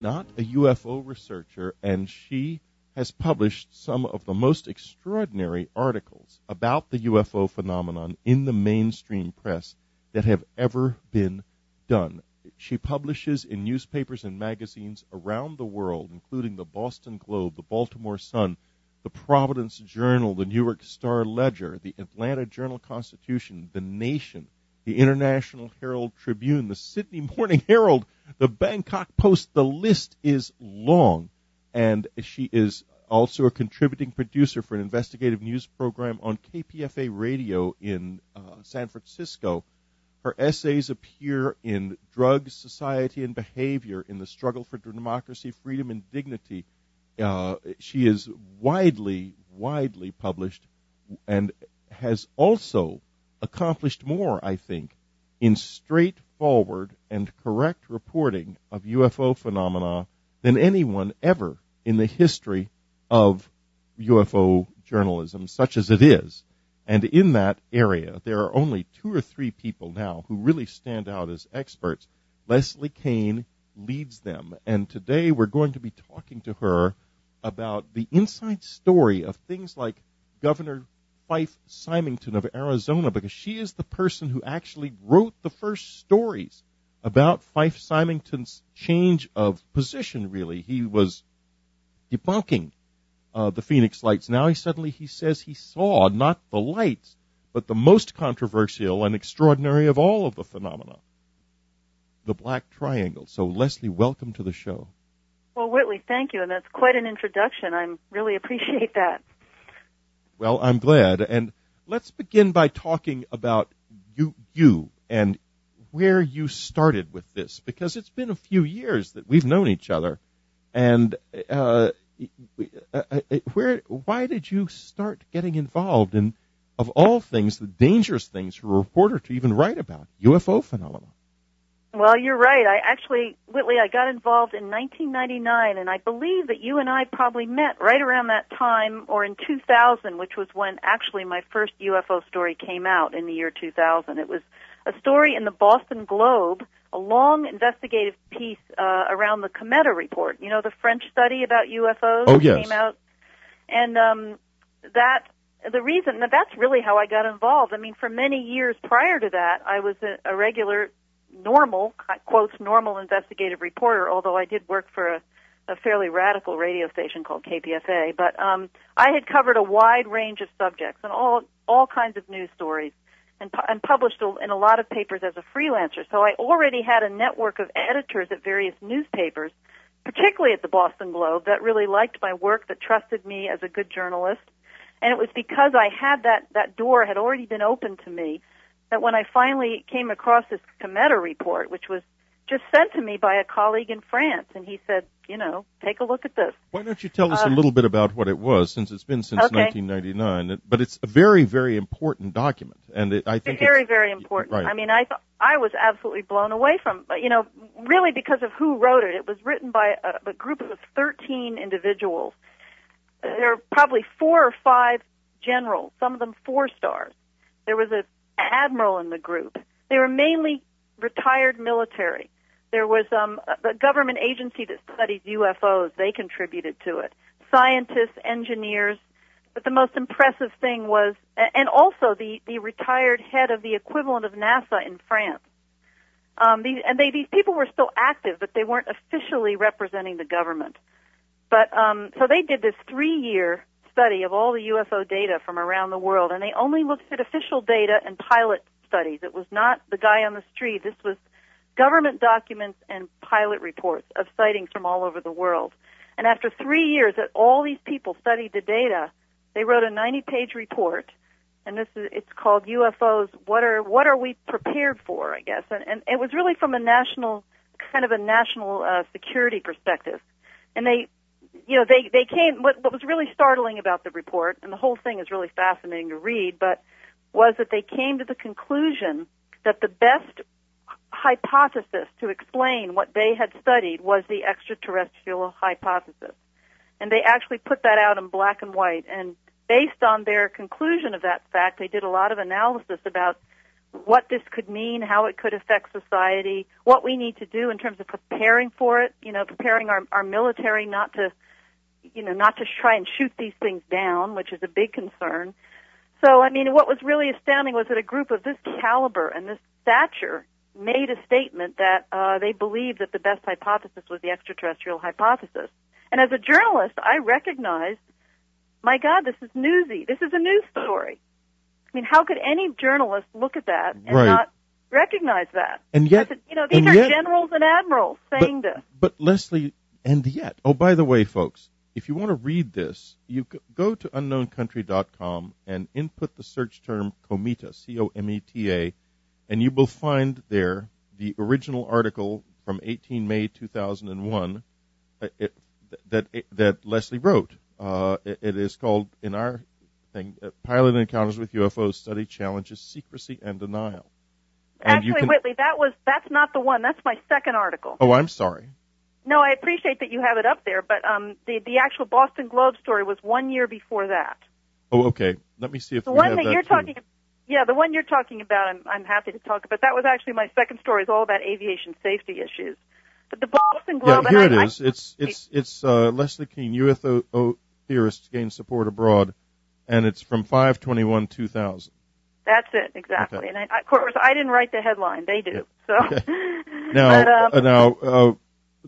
not a UFO researcher, and she has published some of the most extraordinary articles about the UFO phenomenon in the mainstream press that have ever been done. She publishes in newspapers and magazines around the world, including the Boston Globe, the Baltimore Sun, the Providence Journal, the New York Star Ledger, the Atlanta Journal-Constitution, the Nation, the International Herald Tribune, the Sydney Morning Herald, the Bangkok Post. The list is long, and she is also a contributing producer for an investigative news program on KPFA radio in San Francisco. Her essays appear in Drugs, Society, and Behavior, in the Struggle for Democracy, Freedom, and Dignity. She is widely published and has also accomplished more, I think, in straightforward and correct reporting of UFO phenomena than anyone ever in the history of UFO journalism, such as it is. And in that area, there are only 2 or 3 people now who really stand out as experts. Leslie Kean leads them, and today we're going to be talking to her about the inside story of things like Governor Fife Symington of Arizona, because she is the person who actually wrote the first stories about Fife Symington's change of position, really. He was debunking the Phoenix Lights. Now he says he saw not the lights, but the most controversial and extraordinary of all of the phenomena, the Black Triangle. So, Leslie, welcome to the show. Well, Whitley, thank you, and that's quite an introduction. I really appreciate that. Well, I'm glad. And let's begin by talking about you and where you started with this, because it's been a few years that we've known each other. And why did you start getting involved in, of all things, the dangerous things for a reporter to even write about, UFO phenomena? Well, you're right. Whitley, I got involved in 1999, and I believe that you and I probably met right around that time, or in 2000, which was when actually my first UFO story came out in the year 2000. It was a story in the Boston Globe, a long investigative piece around the Cometa report. You know, the French study about UFOs that came out. And the reason that's really how I got involved. I mean, for many years prior to that, I was a regular normal, quotes, normal investigative reporter, although I did work for a fairly radical radio station called KPFA. But I had covered a wide range of subjects and all kinds of news stories, and published in a lot of papers as a freelancer. So I already had a network of editors at various newspapers, particularly at the Boston Globe, that really liked my work, that trusted me as a good journalist. And it was because I had that door had already been opened to me, that when I finally came across this Cometa report, which was just sent to me by a colleague in France, and he said, take a look at this. Why don't you tell us a little bit about what it was, since it's been since 1999, but it's a very, very important document, and I think it's very important. Right. I mean, I was absolutely blown away from, really because of who wrote it. It was written by a group of 13 individuals. There were probably 4 or 5 generals, some of them 4-stars. There was an admiral in the group. They were mainly retired military. There was a government agency that studies UFOs. They contributed to it. Scientists, engineers. But the most impressive thing was, and also the retired head of the equivalent of NASA in France. These people were still active, but they weren't officially representing the government. But so they did this 3-year study of all the UFO data from around the world, and they only looked at official data and pilot studies. It was not the guy on the street. This was government documents and pilot reports of sightings from all over the world. And after 3 years that all these people studied the data, they wrote a 90-page report, and it's called UFOs, What are we prepared for, I guess. And it was really from a national security perspective. And they came, what was really startling about the report, and the whole thing is really fascinating to read, but was that they came to the conclusion that the best hypothesis to explain what they had studied was the extraterrestrial hypothesis. And they actually put that out in black and white. And based on their conclusion of that fact, they did a lot of analysis about what this could mean, how it could affect society, what we need to do in terms of preparing for it, preparing our military not to try and shoot these things down, which is a big concern. So, what was really astounding was that a group of this caliber and this stature made a statement that they believed that the best hypothesis was the extraterrestrial hypothesis. And as a journalist, I recognized, my God, this is newsy. This is a news story. How could any journalist look at that and not recognize that? And yet, these are generals and admirals saying this. But Leslie, and yet, oh, by the way, folks, if you want to read this, you go to unknowncountry.com and input the search term COMETA, C-O-M-E-T-A, and you will find there the original article from 18 May 2001 that Leslie wrote. It is called, in our thing, Pilot Encounters with UFOs, Study Challenges, Secrecy, and Denial. And actually, Whitley, that's not the one. That's my second article. Oh, I'm sorry. No, I appreciate that you have it up there, but the actual Boston Globe story was 1 year before that. Oh, okay. Let me see if the we one have that that you're too. talking. Yeah, the one you're talking about, I'm happy to talk about. That was actually my second story. Is all about aviation safety issues. But the Boston Globe. Yeah, here it is. It's Leslie Kean, UFO theorists gain support abroad, and it's from 5/21/2000. That's it, exactly. Okay. And of course, I didn't write the headline; they do. So okay. Now,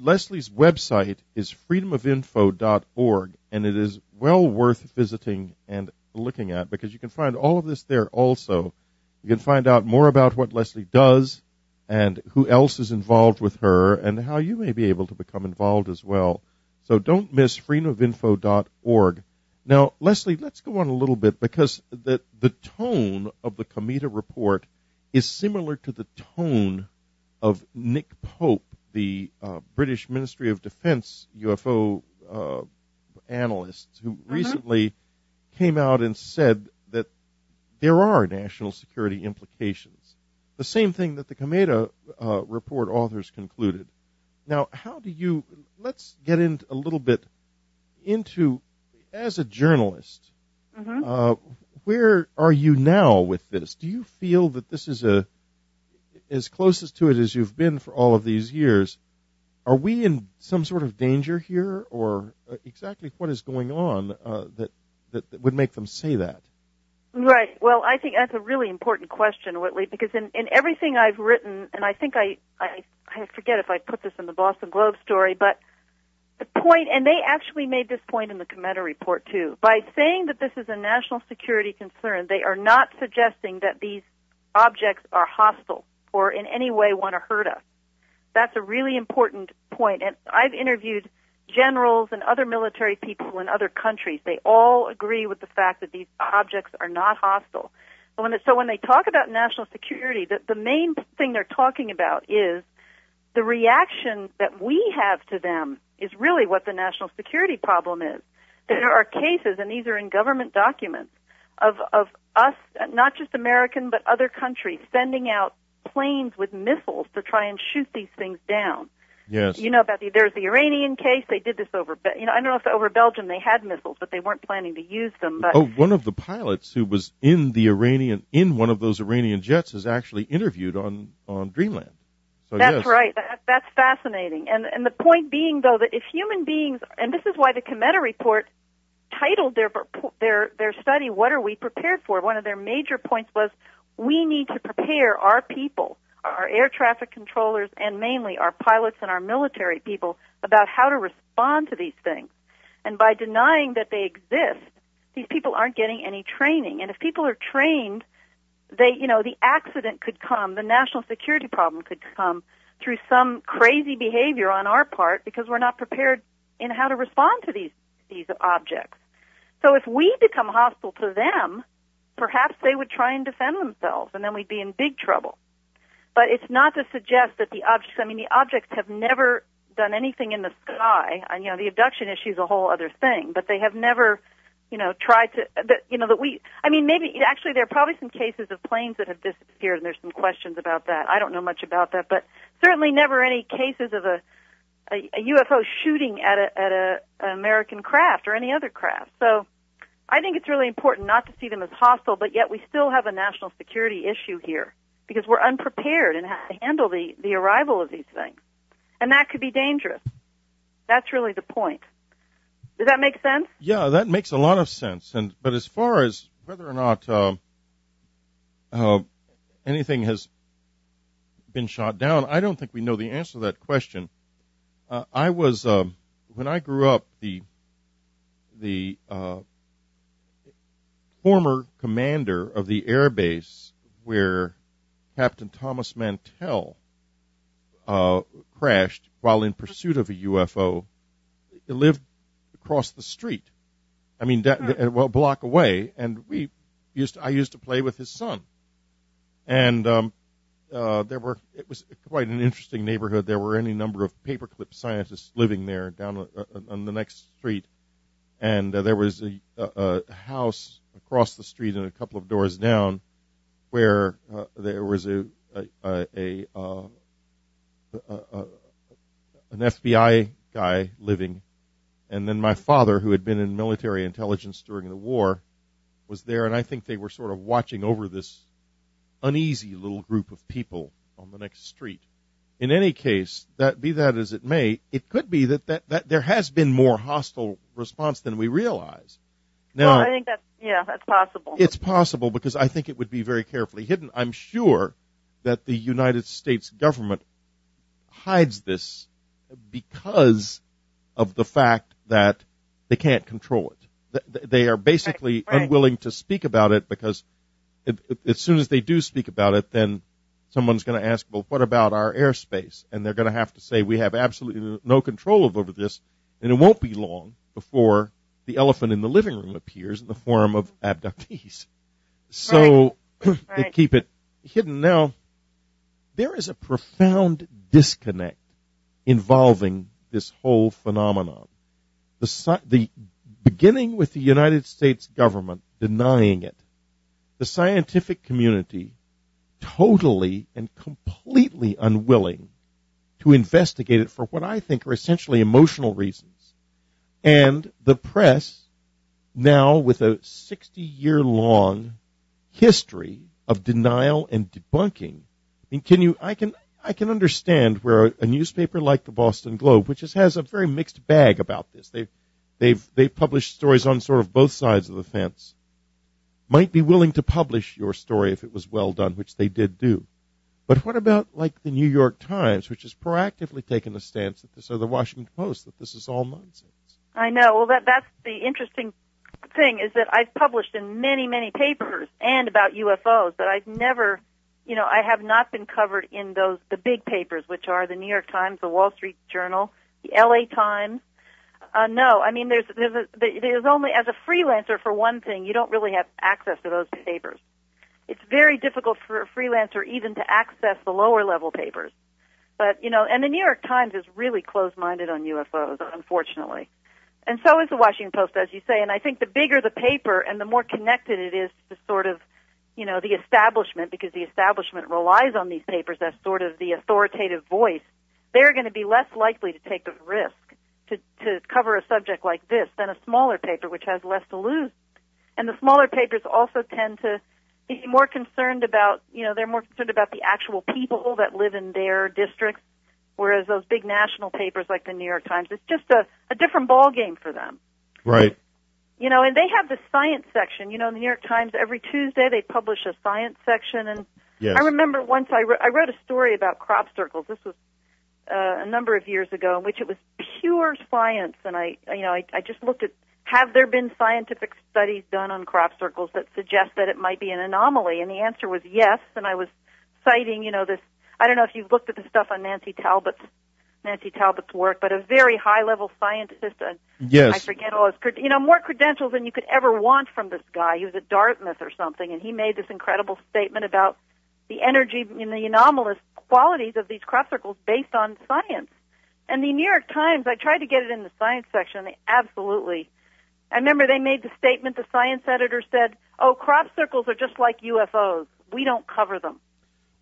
Leslie's website is freedomofinfo.org, and it is well worth visiting and looking at because you can find all of this there also. You can find out more about what Leslie does and who else is involved with her and how you may be able to become involved as well. So don't miss freedomofinfo.org. Now, Leslie, let's go on a little bit because the tone of the COMETA report is similar to the tone of Nick Pope, the British Ministry of Defense UFO analyst, who recently came out and said that there are national security implications. The same thing that the COMETA report authors concluded. Now, let's get into a little bit into, as a journalist, where are you now with this? Do you feel that this is as closest to it as you've been for all of these years? Are we in some sort of danger here, or exactly what is going on that would make them say that? Right. Well, I think that's a really important question, Whitley, because in everything I've written, and I think I forget if I put this in the Boston Globe story, but the point, and they actually made this point in the COMETA report too, by saying that this is a national security concern, they are not suggesting that these objects are hostile or in any way want to hurt us. That's a really important point, and I've interviewed generals and other military people in other countries. They all agree with the fact that these objects are not hostile. So when they talk about national security, the main thing they're talking about is the reaction that we have to them is really what the national security problem is. There are cases, and these are in government documents, of us, not just American, but other countries, sending out planes with missiles to try and shoot these things down. Yes. You know about there's the Iranian case. They did this over, I don't know if over Belgium they had missiles, but they weren't planning to use them. But one of the pilots who was in one of those Iranian jets is actually interviewed on Dreamland. So that's yes. right. That's fascinating. And the point being, though, that if human beings, and this is why the COMETA report titled their study, "What Are We Prepared For?" One of their major points was we need to prepare our people, our air traffic controllers, and mainly our pilots and our military people about how to respond to these things. And by denying that they exist, these people aren't getting any training. And if people are trained, the accident could come, the national security problem could come through some crazy behavior on our part because we're not prepared in how to respond to these objects. So if we become hostile to them, perhaps they would try and defend themselves, and then we'd be in big trouble. But it's not to suggest that the objects have never done anything in the sky. And, the abduction issue is a whole other thing, but they have never, tried to, maybe, actually there are probably some cases of planes that have disappeared, and there's some questions about that. I don't know much about that, but certainly never any cases of a UFO shooting at an American craft or any other craft. So I think it's really important not to see them as hostile, but yet we still have a national security issue here. because we're unprepared in how to handle the arrival of these things. And that could be dangerous. That's really the point. Does that make sense? Yeah, that makes a lot of sense. But as far as whether or not anything has been shot down, I don't think we know the answer to that question. I was when I grew up, the former commander of the air base where Captain Thomas Mantell crashed while in pursuit of a UFO lived across the street. I mean, a block away, and I used to play with his son. And it was quite an interesting neighborhood. There were any number of paperclip scientists living there down on the next street. And there was a house across the street and a couple of doors down where there was an FBI guy living. And then my father, who had been in military intelligence during the war, was there. And I think they were sort of watching over this uneasy little group of people on the next street. In any case, be that as it may, it could be that there has been more hostile response than we realize. Now, well, I think that's possible. It's possible because I think it would be very carefully hidden. I'm sure that the United States government hides this because of the fact that they can't control it. They are basically unwilling to speak about it because as soon as they do speak about it, then someone's going to ask, well, what about our airspace? And they're going to have to say, we have absolutely no control over this, and it won't be long before the elephant in the living room appears in the form of abductees. So they keep it hidden. Now, there is a profound disconnect involving this whole phenomenon. The beginning with the United States government denying it, the scientific community totally and completely unwilling to investigate it for what I think are essentially emotional reasons. And the press, now with a 60-year-long history of denial and debunking, I mean, I can understand where a newspaper like the Boston Globe, which has a very mixed bag about this, they've published stories on sort of both sides of the fence, might be willing to publish your story if it was well done, which they did do. But what about like the New York Times, which has proactively taken a stance that this, or the Washington Post, that this is all nonsense? I know. Well, that's the interesting thing is that I've published in many, many papers and about UFOs, but I've never, I have not been covered in the big papers, which are the New York Times, the Wall Street Journal, the LA Times. No, I mean, there's only, as a freelancer, for one thing, you don't really have access to those papers. It's very difficult for a freelancer even to access the lower level papers. But, and the New York Times is really closed-minded on UFOs, unfortunately. And so is the Washington Post, as you say. And I think the bigger the paper and the more connected it is to sort of, the establishment, because the establishment relies on these papers as sort of the authoritative voice, they're going to be less likely to take the risk to cover a subject like this than a smaller paper, which has less to lose. And the smaller papers also tend to be more concerned about, they're more concerned about the actual people that live in their districts, whereas those big national papers like the New York Times, it's just a different ballgame for them. Right. And they have the science section. The New York Times, every Tuesday they publish a science section. And yes. I remember once I wrote a story about crop circles. This was a number of years ago, in which it was pure science, and I just looked at, have there been scientific studies done on crop circles that suggest that it might be an anomaly? And the answer was yes, and I was citing, this, I don't know if you've looked at the stuff on Nancy Talbot's work, but a very high-level scientist, yes. I forget all his, more credentials than you could ever want from this guy. He was at Dartmouth or something, and he made this incredible statement about the energy and the anomalous qualities of these crop circles based on science. And the New York Times, I tried to get it in the science section. They absolutely, I remember they made the statement, the science editor said, crop circles are just like UFOs. We don't cover them.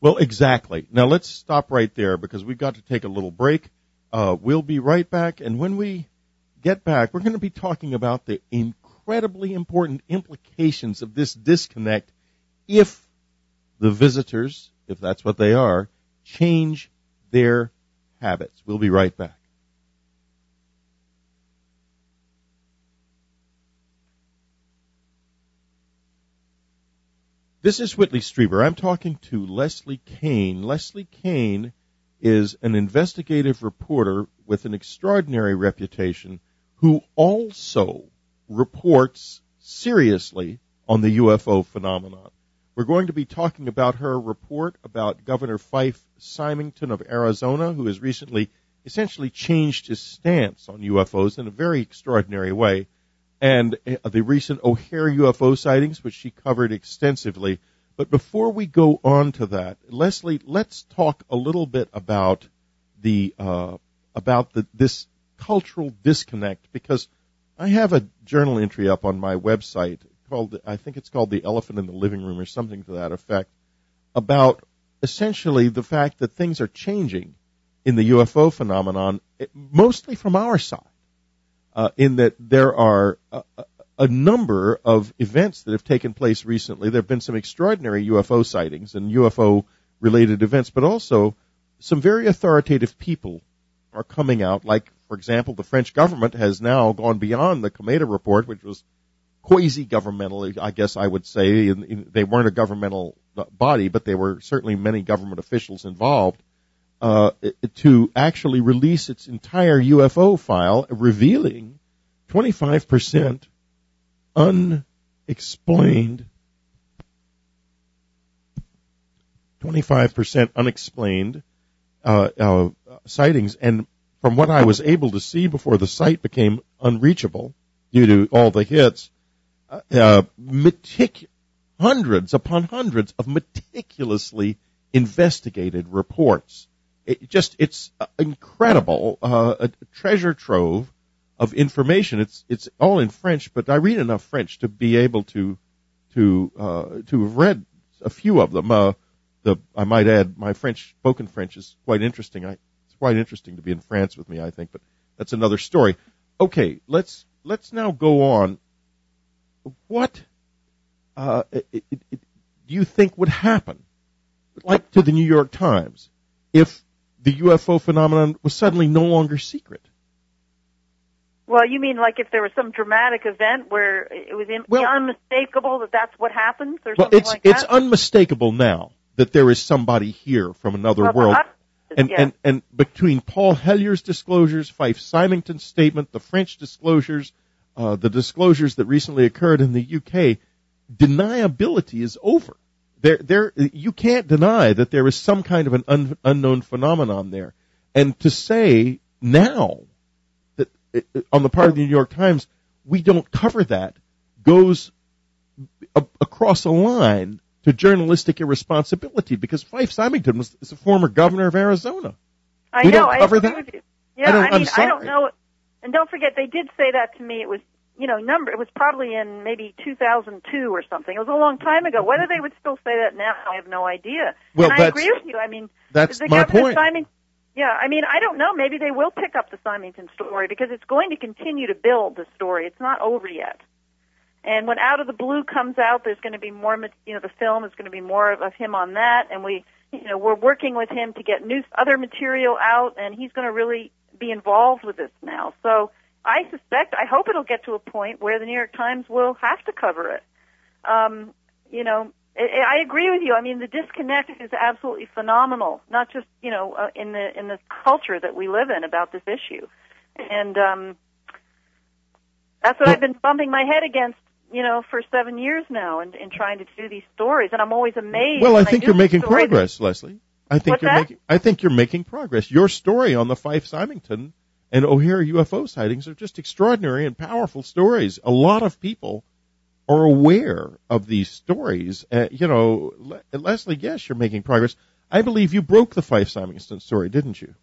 Well, exactly. Now let's stop right there because we've got to take a little break. We'll be right back. And when we get back, we're going to be talking about the incredibly important implications of this disconnect if the visitors if that's what they are, change their habits. We'll be right back. This is Whitley Strieber. I'm talking to Leslie Kean. Leslie Kean is an investigative reporter with an extraordinary reputation who also reports seriously on the UFO phenomenon. We're going to be talking about her report about Governor Fife Symington of Arizona, who has recently essentially changed his stance on UFOs in a very extraordinary way, and the recent O'Hare UFO sightings, which she covered extensively. But before we go on to that, Leslie, let's talk a little bit about this cultural disconnect, because I have a journal entry up on my website called, I think it's called The Elephant in the Living Room or something to that effect, about essentially the fact that things are changing in the UFO phenomenon, mostly from our side. In that there are a number of events that have taken place recently. There have been some extraordinary UFO sightings and UFO-related events, but also some very authoritative people are coming out, like, for example, the French government has now gone beyond the Cometa report, which was quasi-governmental, I guess I would say. They weren't a governmental body, but there were certainly many government officials involved, to actually release its entire UFO file, revealing 25% unexplained sightings. And from what I was able to see before the site became unreachable due to all the hits, hundreds upon hundreds of meticulously investigated reports. It's incredible, a treasure trove of information. It's all in French, but I read enough French to be able to have read a few of them. I might add, my spoken French is quite interesting. It's quite interesting to be in France with me, I think, but that's another story. Okay, let's now go on. What do you think would happen, like to the New York Times, if the UFO phenomenon was suddenly no longer secret? Well, you mean like if there was some dramatic event where it was unmistakable that that's what happens, or something like that? It's unmistakable now that there is somebody here from another world. And between Paul Hellier's disclosures, Fife Symington's statement, the French disclosures, the disclosures that recently occurred in the UK, deniability is over. You can't deny that there is some kind of an unknown phenomenon there. And to say now that on the part of the New York Times, we don't cover that, goes across a line to journalistic irresponsibility, because Fife Symington is a former governor of Arizona. I agree with you. Yeah, I don't know. And don't forget, they did say that to me. It was, it was probably in maybe 2002 or something. It was a long time ago. Whether they would still say that now, I have no idea. Well, and I agree with you. I mean, that's my point. I don't know. Maybe they will pick up the Symington story, because it's going to continue to build the story. It's not over yet. And when Out of the Blue comes out, there's going to be more, the film is going to be more of him on that. And we're working with him to get other material out, and he's going to really be involved with this now. So I hope it'll get to a point where the New York Times will have to cover it. I agree with you. I mean, the disconnect is absolutely phenomenal, not just, in the culture that we live in about this issue. And that's what I've been bumping my head against, for 7 years now, and trying to do these stories. And I'm always amazed. Well, I think you're making progress, Leslie. I think you're making progress. Your story on the Fife Symington and O'Hare UFO sightings are just extraordinary and powerful stories. A lot of people are aware of these stories. Leslie, yes, you're making progress. I believe you broke the Fife Symington story, didn't you?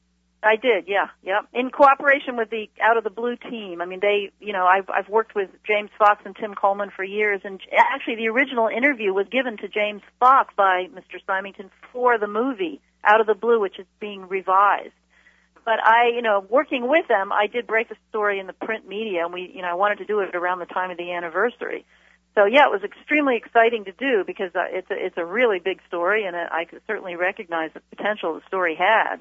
I did, yeah. In cooperation with the Out of the Blue team. I mean, I've worked with James Fox and Tim Coleman for years, and actually the original interview was given to James Fox by Mr. Symington for the movie Out of the Blue, which is being revised. But working with them, I did break the story in the print media, and I wanted to do it around the time of the anniversary. So yeah, it was extremely exciting to do because it's a really big story, and I could certainly recognize the potential the story had.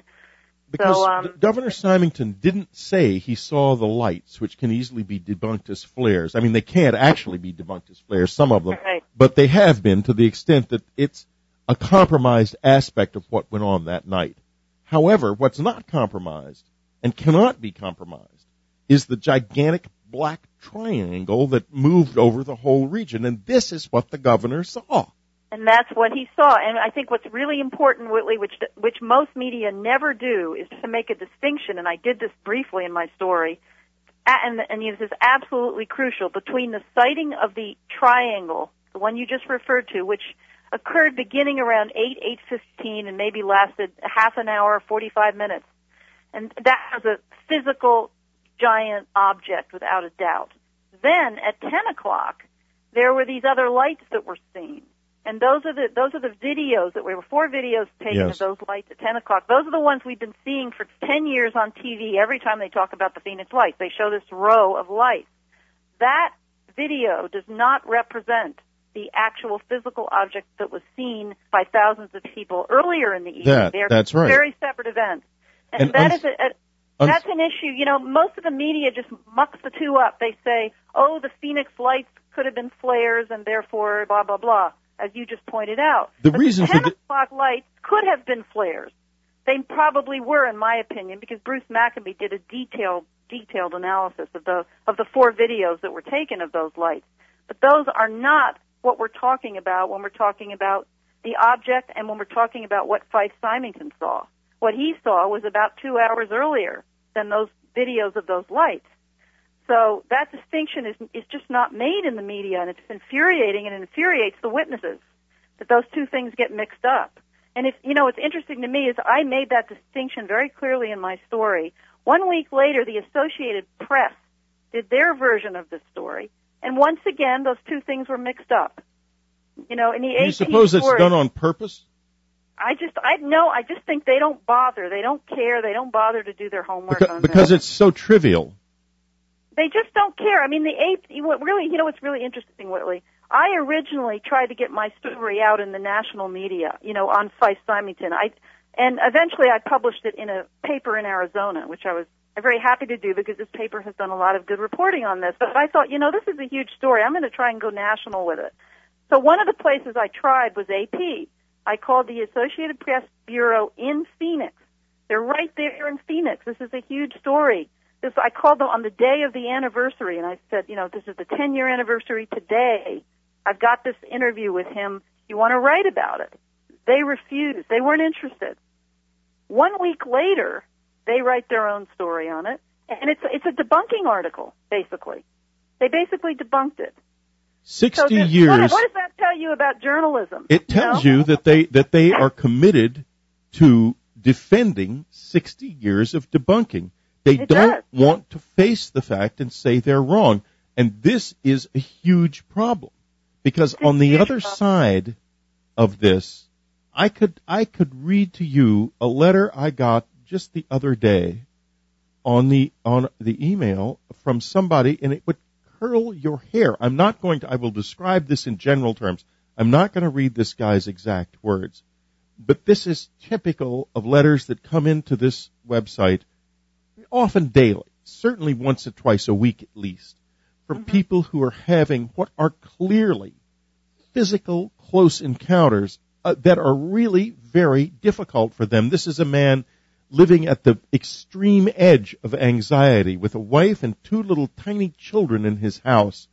Because Governor Symington didn't say he saw the lights, which can easily be debunked as flares. I mean, they can't actually be debunked as flares, some of them, right, but they have been to the extent that it's a compromised aspect of what went on that night. However, what's not compromised and cannot be compromised is the gigantic black triangle that moved over the whole region, and this is what the governor saw. And that's what he saw. And I think what's really important, Whitley, which most media never do, is to make a distinction, and I did this briefly in my story, and this is absolutely crucial, between the sighting of the triangle, the one you just referred to, which occurred beginning around 8:15 and maybe lasted half an hour, 45 minutes. And that was a physical giant object without a doubt. Then at 10 o'clock, there were these other lights that were seen. And those are the videos that were 4 videos taken of those lights at 10 o'clock. Those are the ones we've been seeing for 10 years on TV. Every time they talk about the Phoenix lights, they show this row of lights. That video does not represent the actual physical object that was seen by thousands of people earlier in the evening. That's right. Very separate events. And that's an issue. You know, most of the media just mucks the two up. They say, oh, the Phoenix lights could have been flares and therefore blah, blah, blah, as you just pointed out. The 10 o'clock lights could have been flares. They probably were, in my opinion, because Bruce Maccabee did a detailed analysis of the 4 videos that were taken of those lights. But those are not what we're talking about when we're talking about the object and when we're talking about what Fife Symington saw. What he saw was about 2 hours earlier than those videos of those lights. So that distinction is just not made in the media, and it's infuriating, and it infuriates the witnesses that those two things get mixed up. And what's interesting to me is I made that distinction very clearly in my story. 1 week later, the Associated Press did their version of this story, and once again, those two things were mixed up. In the AP you suppose story, it's done on purpose? I just think they don't bother. They don't care. They don't bother to do their homework because it's so trivial. They just don't care. I mean, the AP, what's really interesting, Whitley, I originally tried to get my story out in the national media, on Fife Symington. And eventually I published it in a paper in Arizona, which I'm very happy to do because this paper has done a lot of good reporting on this. But I thought, this is a huge story. I'm going to try and go national with it. So one of the places I tried was AP. I called the Associated Press Bureau in Phoenix. They're right there in Phoenix. This is a huge story. I called them on the day of the anniversary, and I said, this is the 10-year anniversary today. I've got this interview with him. You want to write about it? They refused. They weren't interested. 1 week later, they write their own story on it, and it's a debunking article, basically. They basically debunked it. 60 years. What does that tell you about journalism? It tells you that they are committed to defending 60 years of debunking. They don't want to face the fact and say they're wrong. And this is a huge problem because on the other side of this, I could read to you a letter I got just the other day on the email from somebody, and it would curl your hair. I will describe this in general terms. I'm not going to read this guy's exact words, but this is typical of letters that come into this website often daily, certainly once or twice a week at least, from people who are having what are clearly physical close encounters that are really very difficult for them. This is a man living at the extreme edge of anxiety with a wife and 2 little tiny children in his house,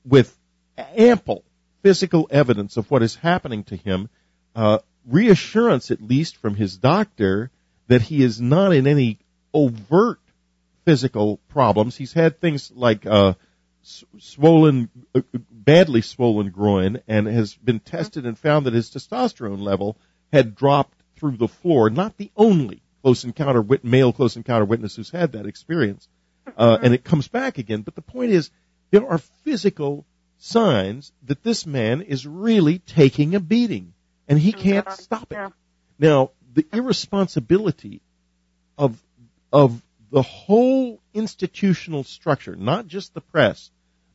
with ample physical evidence of what is happening to him, reassurance at least from his doctor that he is not in any overt physical problems. He's had things like badly swollen groin, and has been tested and found that his testosterone level had dropped through the floor. Not the only male close encounter witness who's had that experience, and it comes back again. But the point is, there are physical signs that this man is really taking a beating, and he can't stop it. Now, the irresponsibility of the whole institutional structure, not just the press,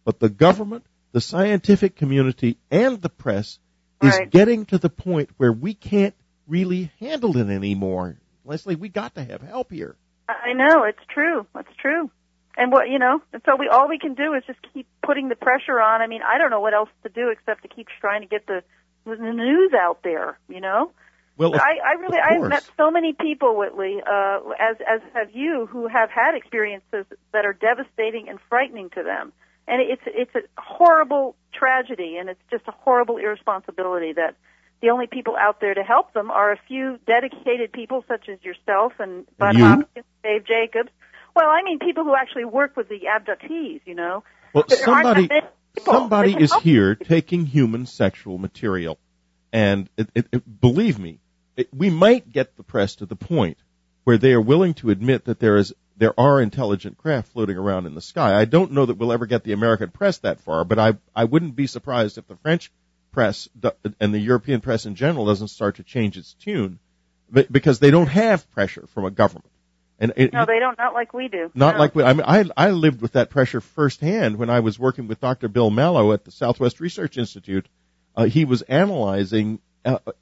but the government the scientific community and the press is getting to the point where we can't really handle it anymore. Leslie, we got to have help here. I know, it's true. It's true. And and so all we can do is just keep putting the pressure on. I mean, I don't know what else to do except to keep trying to get the news out there, Well, I've met so many people, Whitley, as have you, who have had experiences that are devastating and frightening to them. And it's a horrible tragedy, and it's just a horrible irresponsibility that the only people out there to help them are a few dedicated people such as yourself and Bud Hopkins, Dave Jacobs. Well, I mean people who actually work with the abductees, Well, somebody is here taking human sexual material. And believe me, we might get the press to the point where they are willing to admit that there are intelligent craft floating around in the sky. I don't know that we'll ever get the American press that far, but I wouldn't be surprised if the French press and the European press in general doesn't start to change its tune, because they don't have pressure from a government. No, they don't. Not like we do. Like we. I mean, I lived with that pressure firsthand when I was working with Dr. Bill Mallow at the Southwest Research Institute. He was analyzing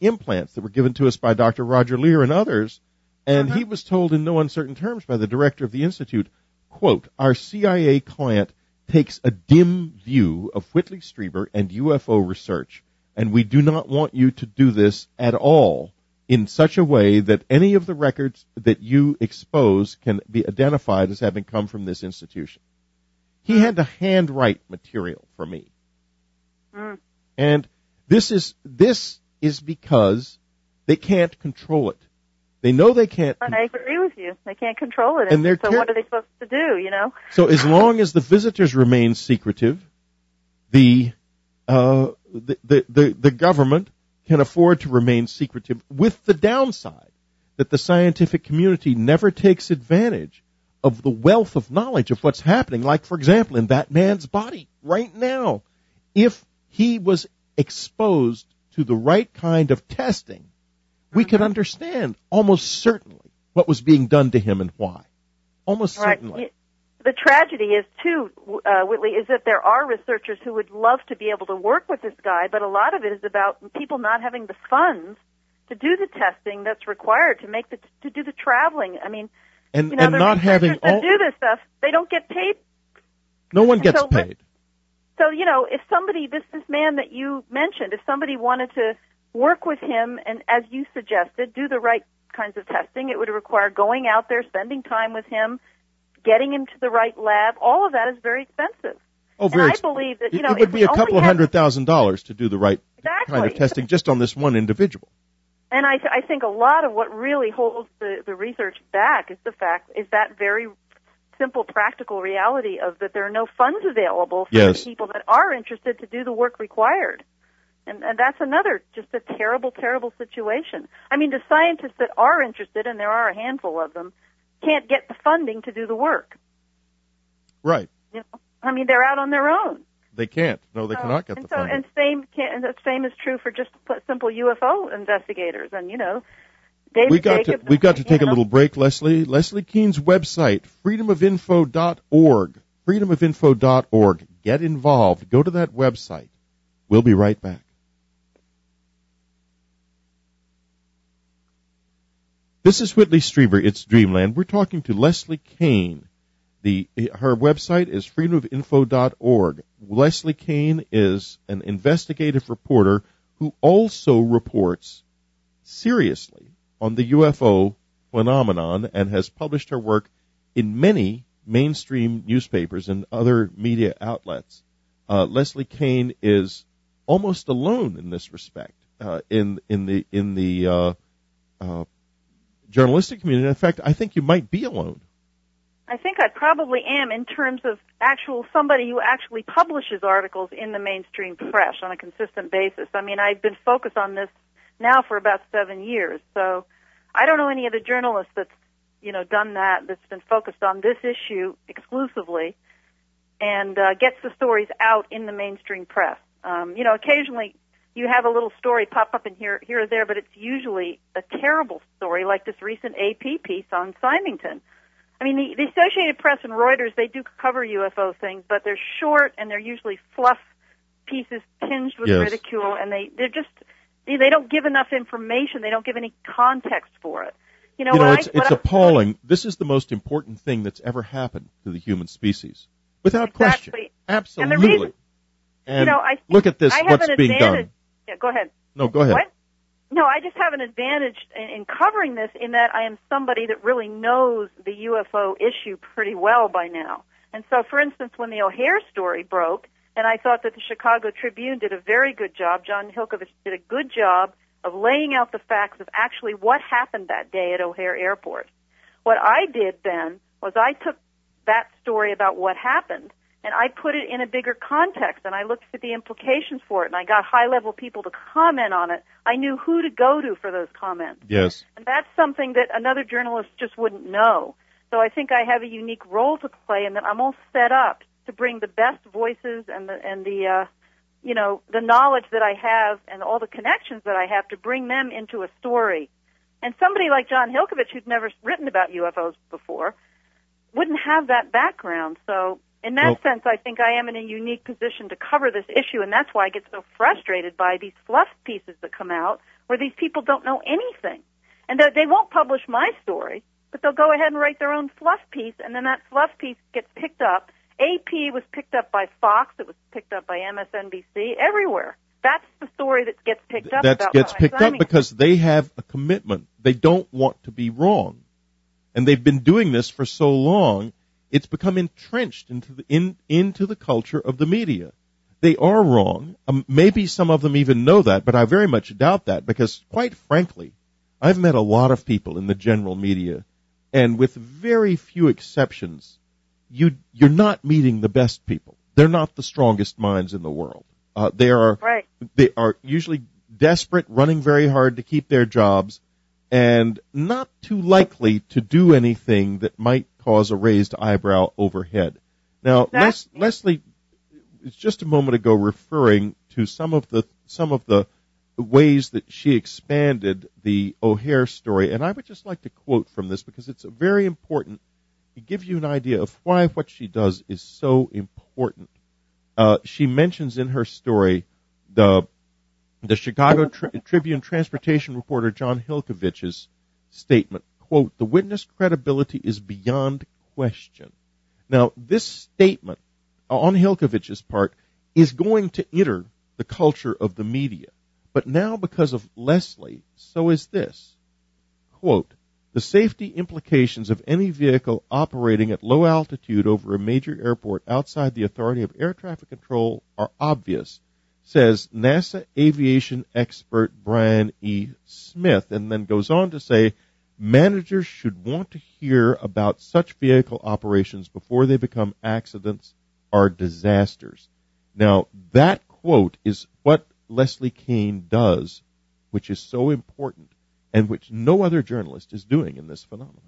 implants that were given to us by Dr. Roger Lear and others, and he was told in no uncertain terms by the director of the institute, quote, "Our CIA client takes a dim view of Whitley Strieber and UFO research, and we do not want you to do this at all in such a way that any of the records that you expose can be identified as having come from this institution." He had to handwrite material for me. And this is because they can't control it. They know they can't. I agree with you. They can't control it. And so what are they supposed to do, So as long as the visitors remain secretive, the government can afford to remain secretive, with the downside that the scientific community never takes advantage of the wealth of knowledge of what's happening. Like, for example, in that man's body right now, if he was exposed to the right kind of testing, we could understand almost certainly what was being done to him and why. Almost certainly. The tragedy is, too, Whitley, is that there are researchers who would love to be able to work with this guy, but a lot of it is about people not having the funds to do the testing that's required to do the traveling. I mean, and not having all to do this stuff, they don't get paid. No one gets paid. So, if somebody, this man that you mentioned, if somebody wanted to work with him and, as you suggested, do the right kinds of testing, it would require going out there, spending time with him, getting him to the right lab. All of that is very expensive. Oh, very expensive. I believe that, it would be a couple of $100,000 to do the right kind of testing just on this one individual. And I think a lot of what really holds the research back is that very simple practical reality of that there are no funds available for the people that are interested to do the work required. And that's another, just a terrible, terrible situation. I mean, the scientists that are interested, and there are a handful of them, can't get the funding to do the work. Right. I mean, they're out on their own. They can't. No, they cannot get the funding. And the same is true for just simple UFO investigators. And, We've got to take a little break, Leslie. Leslie Kean's website, freedomofinfo.org. Freedomofinfo.org. Get involved. Go to that website. We'll be right back. This is Whitley Strieber. It's Dreamland. We're talking to Leslie Kean. Her website is freedomofinfo.org. Leslie Kean is an investigative reporter who also reports seriously on the UFO phenomenon and has published her work in many mainstream newspapers and other media outlets. Leslie Kean is almost alone in this respect in the journalistic community. In fact, I think you might be alone. I think I probably am in terms of somebody who actually publishes articles in the mainstream press on a consistent basis. I mean, I've been focused on this now for about 7 years, so I don't know any other journalist that's, done that's been focused on this issue exclusively and gets the stories out in the mainstream press. Occasionally you have a little story pop up in here or there, but it's usually a terrible story, like this recent AP piece on Symington. I mean, the Associated Press and Reuters, they do cover UFO things, but they're short and they're usually fluff piece is tinged with Yes. ridicule, and they don't give enough information. They don't give any context for it. It's appalling. This is the most important thing that's ever happened to the human species, without question. Absolutely. And the reason, look at this. What's being done? Yeah, go ahead. No, go ahead. What? No, I just have an advantage in covering this in that I am somebody that really knows the UFO issue pretty well by now. And so, for instance, when the O'Hare story broke, and I thought that the Chicago Tribune did a very good job, John Hilkovich did a good job of laying out the facts of actually what happened that day at O'Hare Airport. What I did then was I took that story about what happened and I put it in a bigger context, and I looked at the implications for it, and I got high-level people to comment on it. I knew who to go to for those comments. Yes. And that's something that another journalist just wouldn't know. So I think I have a unique role to play, and that I'm all set up to bring the best voices and the knowledge that I have and all the connections that I have to bring them into a story. And somebody like John Hilkovich, who's never written about UFOs before, wouldn't have that background. So in that sense, I think I am in a unique position to cover this issue, and that's why I get so frustrated by these fluff pieces that come out where these people don't know anything. And they won't publish my story, but they'll go ahead and write their own fluff piece, and then that fluff piece gets picked up. AP was picked up by Fox. It was picked up by MSNBC, everywhere. That's the story that gets picked up. That gets picked up because they have a commitment. They don't want to be wrong. And they've been doing this for so long, it's become entrenched into the culture of the media. They are wrong. Maybe some of them even know that, but I very much doubt that because, quite frankly, I've met a lot of people in the general media, and with very few exceptions, you're not meeting the best people. They're not the strongest minds in the world. They are usually desperate, running very hard to keep their jobs, and not too likely to do anything that might cause a raised eyebrow overhead. Now, Leslie was just a moment ago referring to some of the ways that she expanded the O'Hare story, and I would just like to quote from this because it's very important. It gives you an idea of why what she does is so important. She mentions in her story the Chicago Tribune transportation reporter John Hilkovich's statement, quote, "The witness credibility is beyond question." Now, this statement on Hilkovich's part is going to enter the culture of the media. But now, because of Leslie, so is this. Quote, "The safety implications of any vehicle operating at low altitude over a major airport outside the authority of air traffic control are obvious," says NASA aviation expert Brian E. Smith, and then goes on to say, "Managers should want to hear about such vehicle operations before they become accidents or disasters." Now, that quote is what Leslie Kean does, which is so important, and which no other journalist is doing in this phenomenon.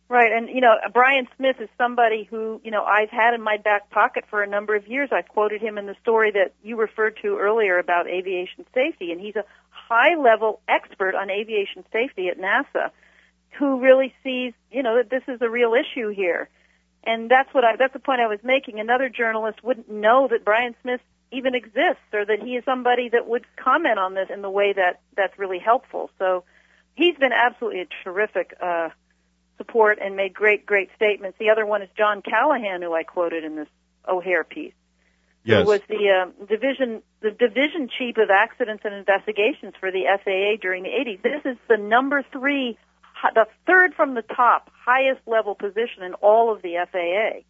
Right, and, Brian Smith is somebody who, I've had in my back pocket for a number of years. I quoted him in the story that you referred to earlier about aviation safety, and he's a high-level expert on aviation safety at NASA who really sees, that this is a real issue here. And that's the point I was making. Another journalist wouldn't know that Brian Smith even exists or that he is somebody that would comment on this in the way that's really helpful. So he's been absolutely a terrific support and made great statements. The other one is John Callahan, who I quoted in this O'Hare piece. Yes. Who was the division chief of accidents and investigations for the FAA during the 80s. This is the number 3, the third from the top, highest level position in all of the FAA.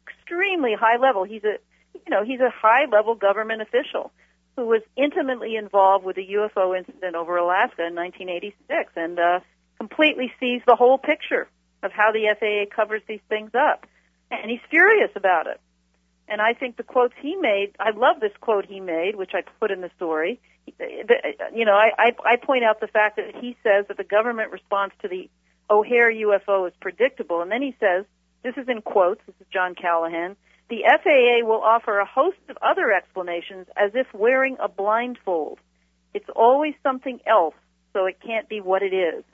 Extremely high level. He's a high level government official who was intimately involved with the UFO incident over Alaska in 1986 and completely sees the whole picture of how the FAA covers these things up. And he's furious about it. And I think the quotes he made, I love this quote he made, which I put in the story. I point out the fact that he says that the government response to the O'Hare UFO is predictable. And then he says, this is in quotes, this is John Callahan, "The FAA will offer a host of other explanations as if wearing a blindfold. It's always something else, so it can't be what it is."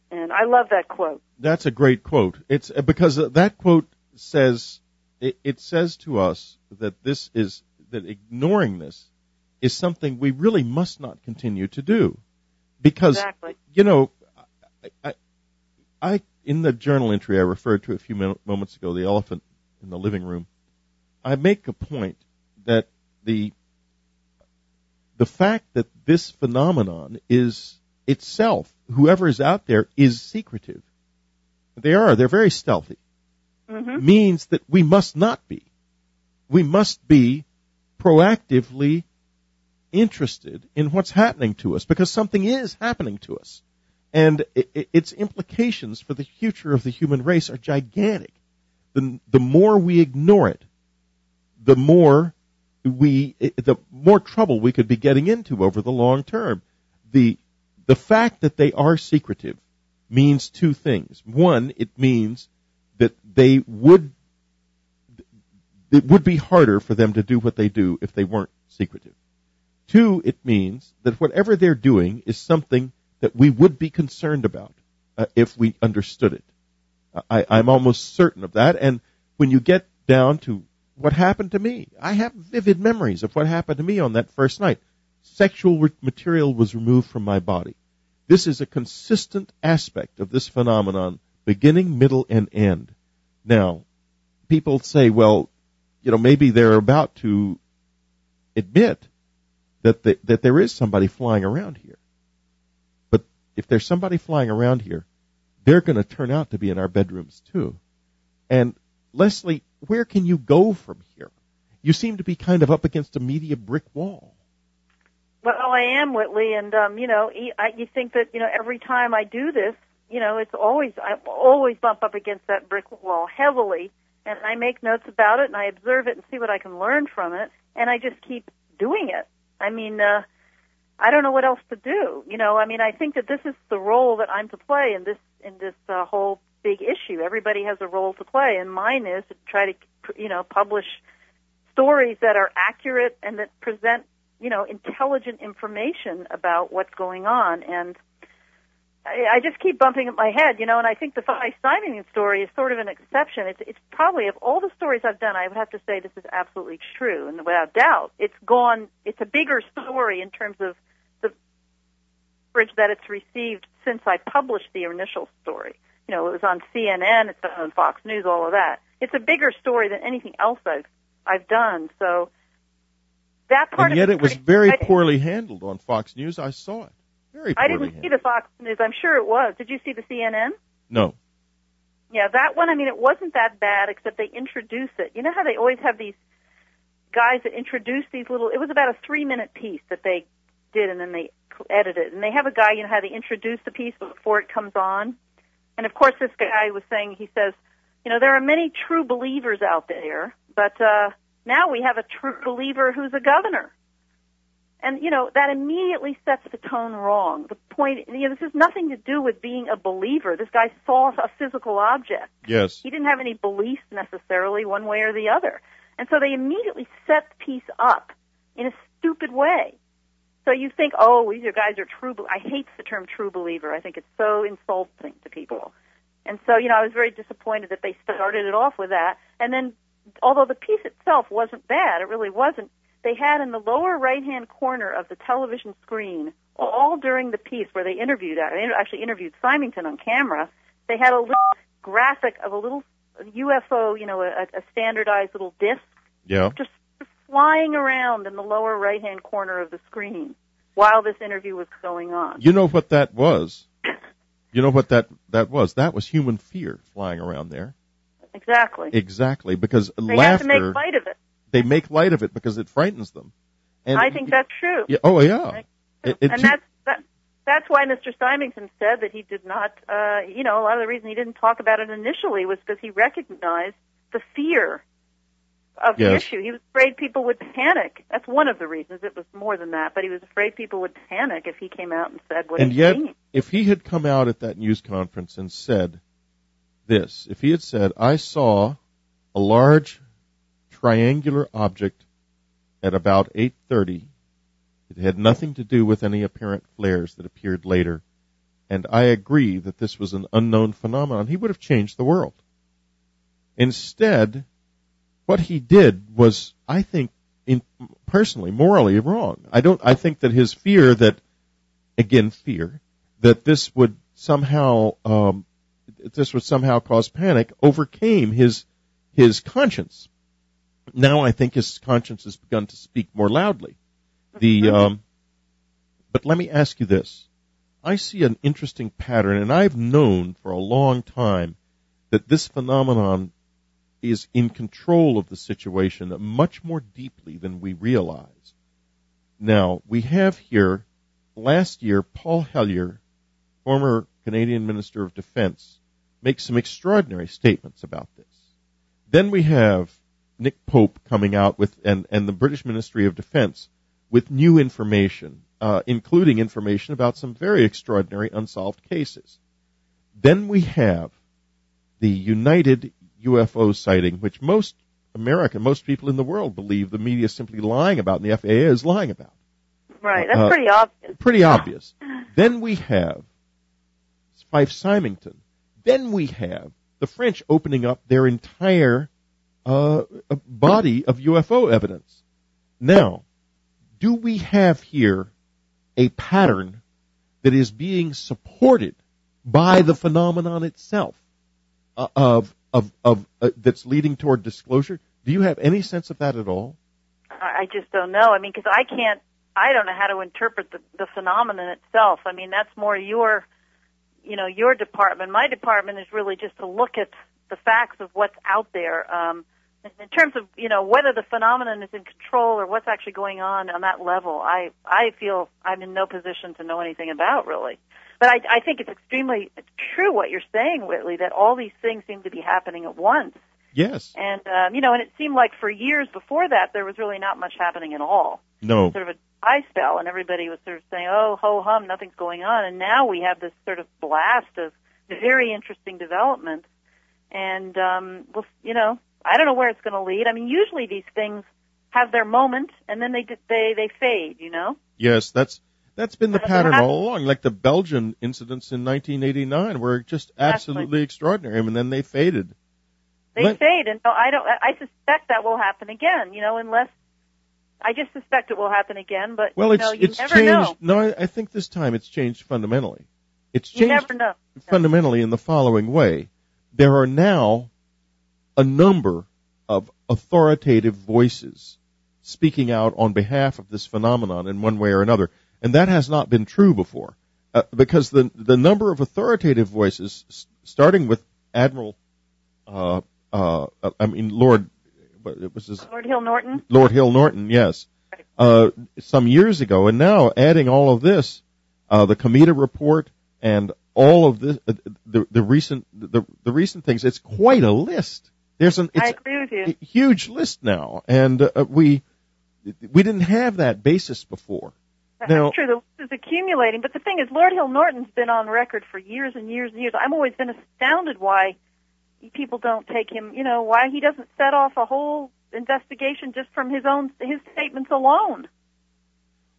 And I love that quote. That's a great quote. It's because that quote says, it says to us that this that ignoring this is something we really must not continue to do. Because, exactly. I in the journal entry I referred to a few moments ago, the elephant in the living room, I make a point that the fact that this phenomenon is itself, whoever is out there, is secretive. They're very stealthy. Mm-hmm. Means that we must not be. We must be proactively interested in what's happening to us, because something is happening to us. And its implications for the future of the human race are gigantic. The more we ignore it, the more trouble we could be getting into over the long term. The fact that they are secretive means two things. One, it means that it would be harder for them to do what they do if they weren't secretive. Two, it means that whatever they're doing is something that we would be concerned about if we understood it. I'm almost certain of that. And when you get down to what happened to me, I have vivid memories of what happened to me on that first night. Sexual material was removed from my body. This is a consistent aspect of this phenomenon, beginning, middle, and end. Now, people say, well, maybe they're about to admit that there is somebody flying around here. But if there's somebody flying around here, they're going to turn out to be in our bedrooms too. And Leslie, where can you go from here? You seem to be kind of up against a media brick wall. Well, I am, Whitley, and you think that every time I do this, I always bump up against that brick wall heavily, and I make notes about it and I observe it and see what I can learn from it, and I just keep doing it. I mean, I don't know what else to do. I think that this is the role that I'm to play in this whole big issue. Everybody has a role to play, and mine is to try to, publish stories that are accurate and that present, intelligent information about what's going on. And I just keep bumping at my head, and I think the Steinman story is sort of an exception. It's probably, of all the stories I've done, I would have to say this is absolutely true, and without doubt, it's a bigger story in terms of the coverage that it's received since I published the initial story. It was on CNN, it's on Fox News, all of that. It's a bigger story than anything else I've done, so that part and yet of it was very poorly handled on Fox News. I saw it. Very poorly handled. I didn't see the Fox News. I'm sure it was. Did you see the CNN? No. Yeah, that one, it wasn't that bad, except they introduce it. You know how they always have these guys that introduce these it was about a 3-minute piece that they did, and then they edit it. And they have a guy, how they introduce the piece before it comes on. And, of course, this guy was saying, he says, there are many true believers out there, but now we have a true believer who's a governor. And, that immediately sets the tone wrong. The point, this has nothing to do with being a believer. This guy saw a physical object. Yes. He didn't have any beliefs necessarily one way or the other. And so they immediately set the piece up in a stupid way. So you think, these guys are true. I hate the term true believer. I think it's so insulting to people. And so, I was very disappointed that they started it off with that. And then, although the piece itself wasn't bad, it really wasn't, they had in the lower right-hand corner of the television screen, all during the piece where they actually interviewed Symington on camera, they had a little graphic of a little UFO, a standardized little disc. Yeah. Just flying around in the lower right-hand corner of the screen while this interview was going on. You know what that was? You know what that was? That was human fear flying around there. Exactly, because they laughter... They have to make light of it. They make light of it because it frightens them. And I think that's true. Yeah, oh, yeah. That's why Mr. Symington said that he did not, a lot of the reason he didn't talk about it initially was because he recognized the fear of the issue. He was afraid people would panic. That's one of the reasons. It was more than that, but he was afraid people would panic if he came out and said what he was seeing. And yet, if he had come out at that news conference and said this, if he had said, I saw a large triangular object at about 8:30, it had nothing to do with any apparent flares that appeared later, and I agree that this was an unknown phenomenon, he would have changed the world. Instead, what he did was, I think, personally, morally wrong. I think that his fear that this would somehow cause panic overcame his conscience. Now I think his conscience has begun to speak more loudly. But let me ask you this. I see an interesting pattern, and I've known for a long time that this phenomenon is in control of the situation much more deeply than we realize. Now, we have here, last year, Paul Hellyer, former Canadian Minister of Defense, makes some extraordinary statements about this. Then we have Nick Pope coming out with, and the British Ministry of Defense, with new information, including information about some very extraordinary unsolved cases. Then we have the United UFO sighting, which most people in the world believe the media is simply lying about, and the FAA is lying about. Right, that's pretty obvious. Pretty obvious. Then we have Fife-Symington. Then we have the French opening up their entire body of UFO evidence. Now, do we have here a pattern that is being supported by the phenomenon itself that's leading toward disclosure? Do you have any sense of that at all? I just don't know. I mean, because I don't know how to interpret the phenomenon itself. I mean, that's more your department. My department is really just to look at the facts of what's out there. In terms of, whether the phenomenon is in control or what's actually going on that level, I feel I'm in no position to know anything about, really. But I think it's extremely true what you're saying, Whitley, that all these things seem to be happening at once. Yes. And, and it seemed like for years before that there was really not much happening at all. No. Sort of a dry spell, and everybody was sort of saying, oh, ho-hum, nothing's going on. And now we have this sort of blast of very interesting developments. And, I don't know where it's going to lead. I mean, usually these things have their moment, and then they fade, Yes, that's been the pattern all along. Like the Belgian incidents in 1989 were just absolutely extraordinary, and then they faded. They fade, and I suspect that will happen again, unless I just suspect it will happen again, but it's never changed. know. No, I think this time it's changed fundamentally. It's changed you never know. fundamentally in the following way. There are now a number of authoritative voices speaking out on behalf of this phenomenon in one way or another, and that has not been true before, because the number of authoritative voices, starting with Lord Hill Norton. Lord Hill Norton, yes, some years ago, and now adding all of this, the Cometa report and all of this, the recent things. It's quite a list. I agree with you. A huge list now, and we didn't have that basis before. That's true. The list is accumulating, but the thing is, Lord Hill Norton's been on record for years and years and years. I've always been astounded why people don't take him. Why he doesn't set off a whole investigation just from his statements alone.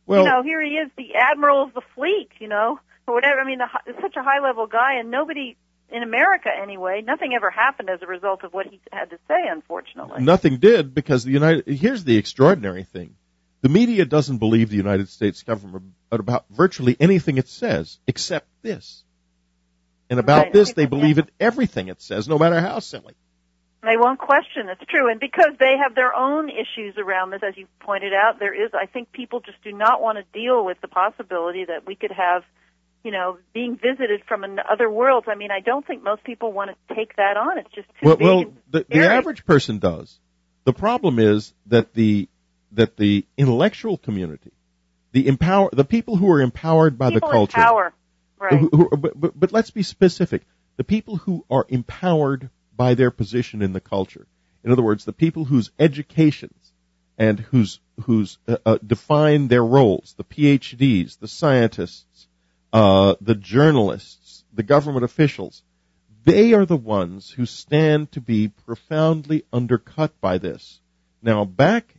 Well, here he is, the admiral of the fleet. Or whatever. I mean, such a high-level guy, and nobody. In America, anyway, nothing ever happened as a result of what he had to say, unfortunately. Nothing did, because here's the extraordinary thing. The media doesn't believe the United States government about virtually anything it says, except this. And about this, they believe in everything it says, no matter how silly. They won't question. It's true. And because they have their own issues around this, as you pointed out, I think people just do not want to deal with the possibility that we could have being visited from other worlds. I mean, I don't think most people want to take that on. It's just too big. Well, the average person does. The problem is that the intellectual community, the people who are empowered by the culture, power. Right. But let's be specific. The people who are empowered by their position in the culture. In other words, the people whose educations and whose define their roles, the PhDs, the scientists, the journalists, the government officials, they are the ones who stand to be profoundly undercut by this. Now, back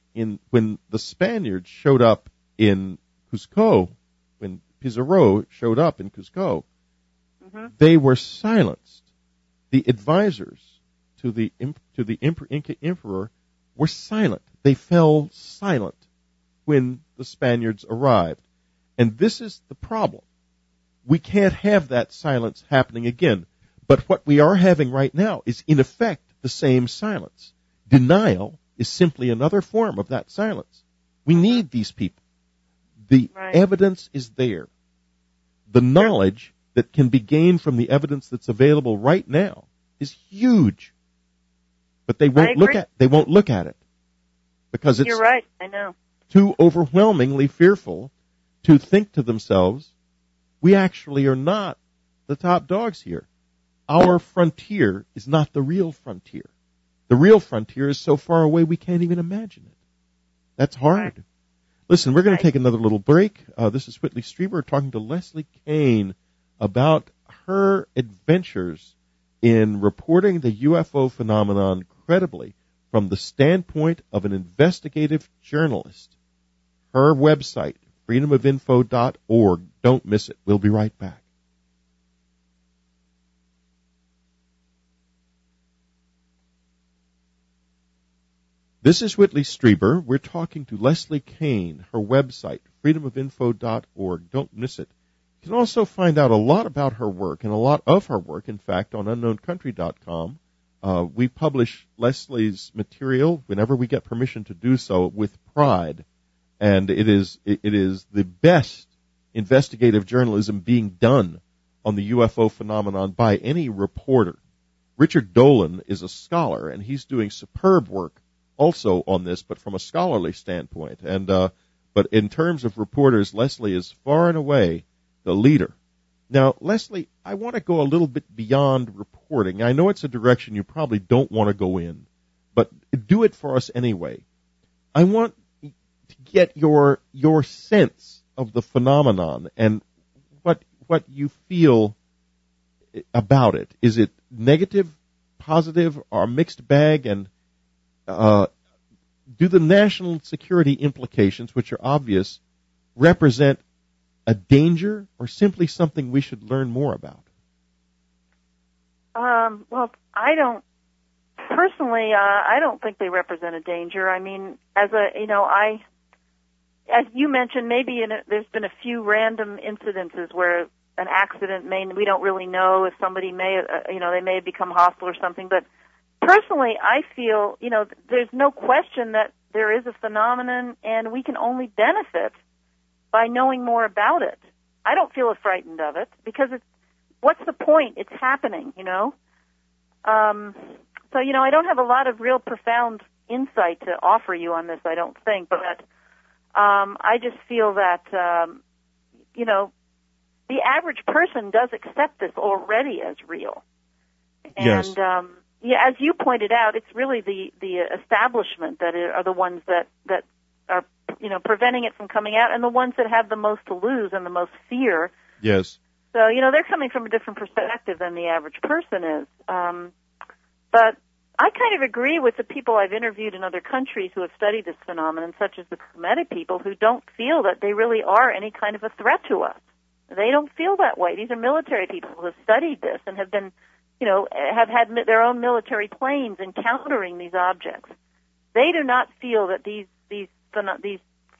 when the Spaniards showed up in Cusco, when Pizarro showed up in Cusco, they were silenced. The advisors to the Inca emperor were silent. they fell silent when the Spaniards arrived. And this is the problem. We can't have that silence happening again. But what we are having right now is, in effect, the same silence. Denial is simply another form of that silence. We need these people. The evidence is there. The knowledge that can be gained from the evidence that's available right now is huge. But they won't look at it because it's You're right. I know. too overwhelmingly fearful to think to themselves, we actually are not the top dogs here. Our frontier is not the real frontier. The real frontier is so far away we can't even imagine it. That's hard. Right. Listen, we're going to take another little break. This is Whitley Strieber talking to Leslie Kean about her adventures in reporting the UFO phenomenon credibly from the standpoint of an investigative journalist. Her website, freedomofinfo.org. Don't miss it. We'll be right back. This is Whitley Strieber. We're talking to Leslie Kean, her website, freedomofinfo.org. Don't miss it. You can also find out a lot about her work, and a lot of her work, in fact, on unknowncountry.com. We publish Leslie's material whenever we get permission to do so with pride, and it is the best investigative journalism being done on the UFO phenomenon by any reporter. Richard Dolan is a scholar, and he's doing superb work also on this, but from a scholarly standpoint. And but in terms of reporters, Leslie is far and away the leader. Now, Leslie, I want to go a little bit beyond reporting. I know it's a direction you probably don't want to go in, but do it for us anyway. I want to get your sense of the phenomenon and what you feel about it. Is it negative, positive, or a mixed bag? And do the national security implications, which are obvious, represent a danger or simply something we should learn more about? Well, I don't think they represent a danger. I mean, as you mentioned, maybe there's been a few random incidences where an accident we don't really know if somebody they may have become hostile or something, but personally, I feel, there's no question that there is a phenomenon and we can only benefit by knowing more about it. I don't feel frightened of it because what's the point? It's happening, So, I don't have a lot of real profound insight to offer you on this, I don't think, but I just feel that, the average person does accept this already as real. And, yes. As you pointed out, it's really the establishment that are the ones that are, preventing it from coming out, and the ones that have the most to lose and the most fear. Yes. So, they're coming from a different perspective than the average person is. But I kind of agree with the people I've interviewed in other countries who have studied this phenomenon, such as the Kemetic people, who don't feel that they really are any kind of a threat to us. They don't feel that way. These are military people who have studied this and have been have had their own military planes encountering these objects. They do not feel that these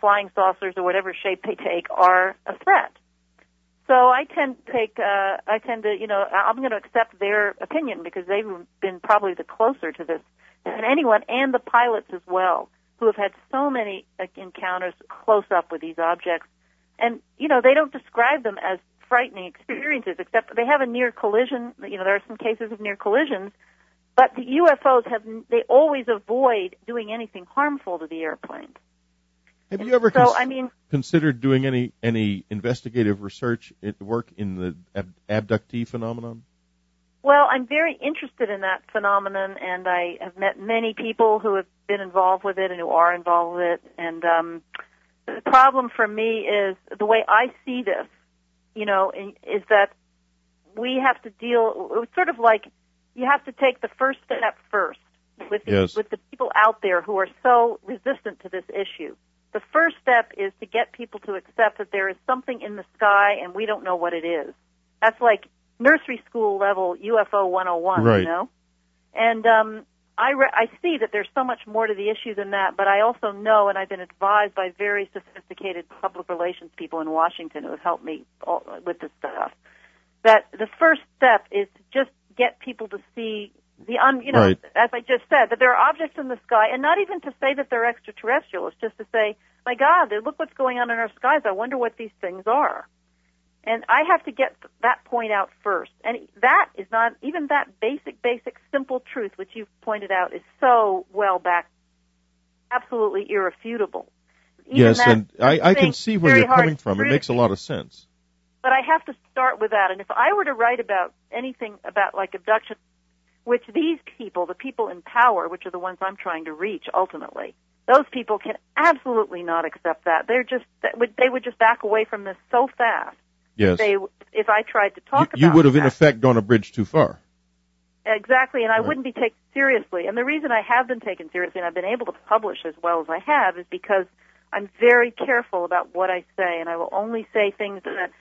flying saucers or whatever shape they take are a threat. So I'm going to accept their opinion because they've been probably the closer to this than anyone, and the pilots as well, who have had so many encounters close up with these objects. And, they don't describe them as frightening experiences, except they have a near collision. There are some cases of near collisions, but the UFOs they always avoid doing anything harmful to the airplanes. Have you ever considered doing any investigative research work in the abductee phenomenon? Well, I'm very interested in that phenomenon, and I have met many people who have been involved with it and who are involved with it. And the problem for me is the way I see this, is that we have to it's sort of like you have to take the first step first with the people out there who are so resistant to this issue. The first step is to get people to accept that there is something in the sky and we don't know what it is. That's like nursery school level UFO 101, right. And I see that there's so much more to the issue than that, but I also know, and I've been advised by very sophisticated public relations people in Washington who have helped me with this stuff, that the first step is to just get people to see right. as I just said, that there are objects in the sky, and not even to say that they're extraterrestrial. It's just to say, my God, look what's going on in our skies. I wonder what these things are. And I have to get that point out first. And that is not, even that basic, simple truth, which you've pointed out, is so well back, absolutely irrefutable. Yes, and I can see where you're coming from. It makes a lot of sense. But I have to start with that. And if I were to write about anything about, like, abduction, which these people, the people in power, which are the ones I'm trying to reach ultimately, those people can absolutely not accept that. They would just back away from this so fast. Yes. If I tried to talk about you would have, that, in effect, gone a bridge too far. Exactly, and I Right. wouldn't be taken seriously. And the reason I have been taken seriously and I've been able to publish as well as I have is because I'm very careful about what I say, and I will only say things that,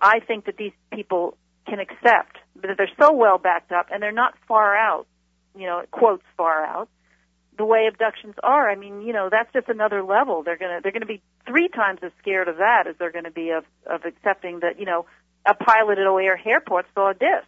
I think that these people can accept, that they're so well backed up, and they're not far out, quotes far out, the way abductions are. I mean, that's just another level. They're gonna be 3 times as scared of that as they're going to be of accepting that, a pilot at O'Hare Airport saw a disc.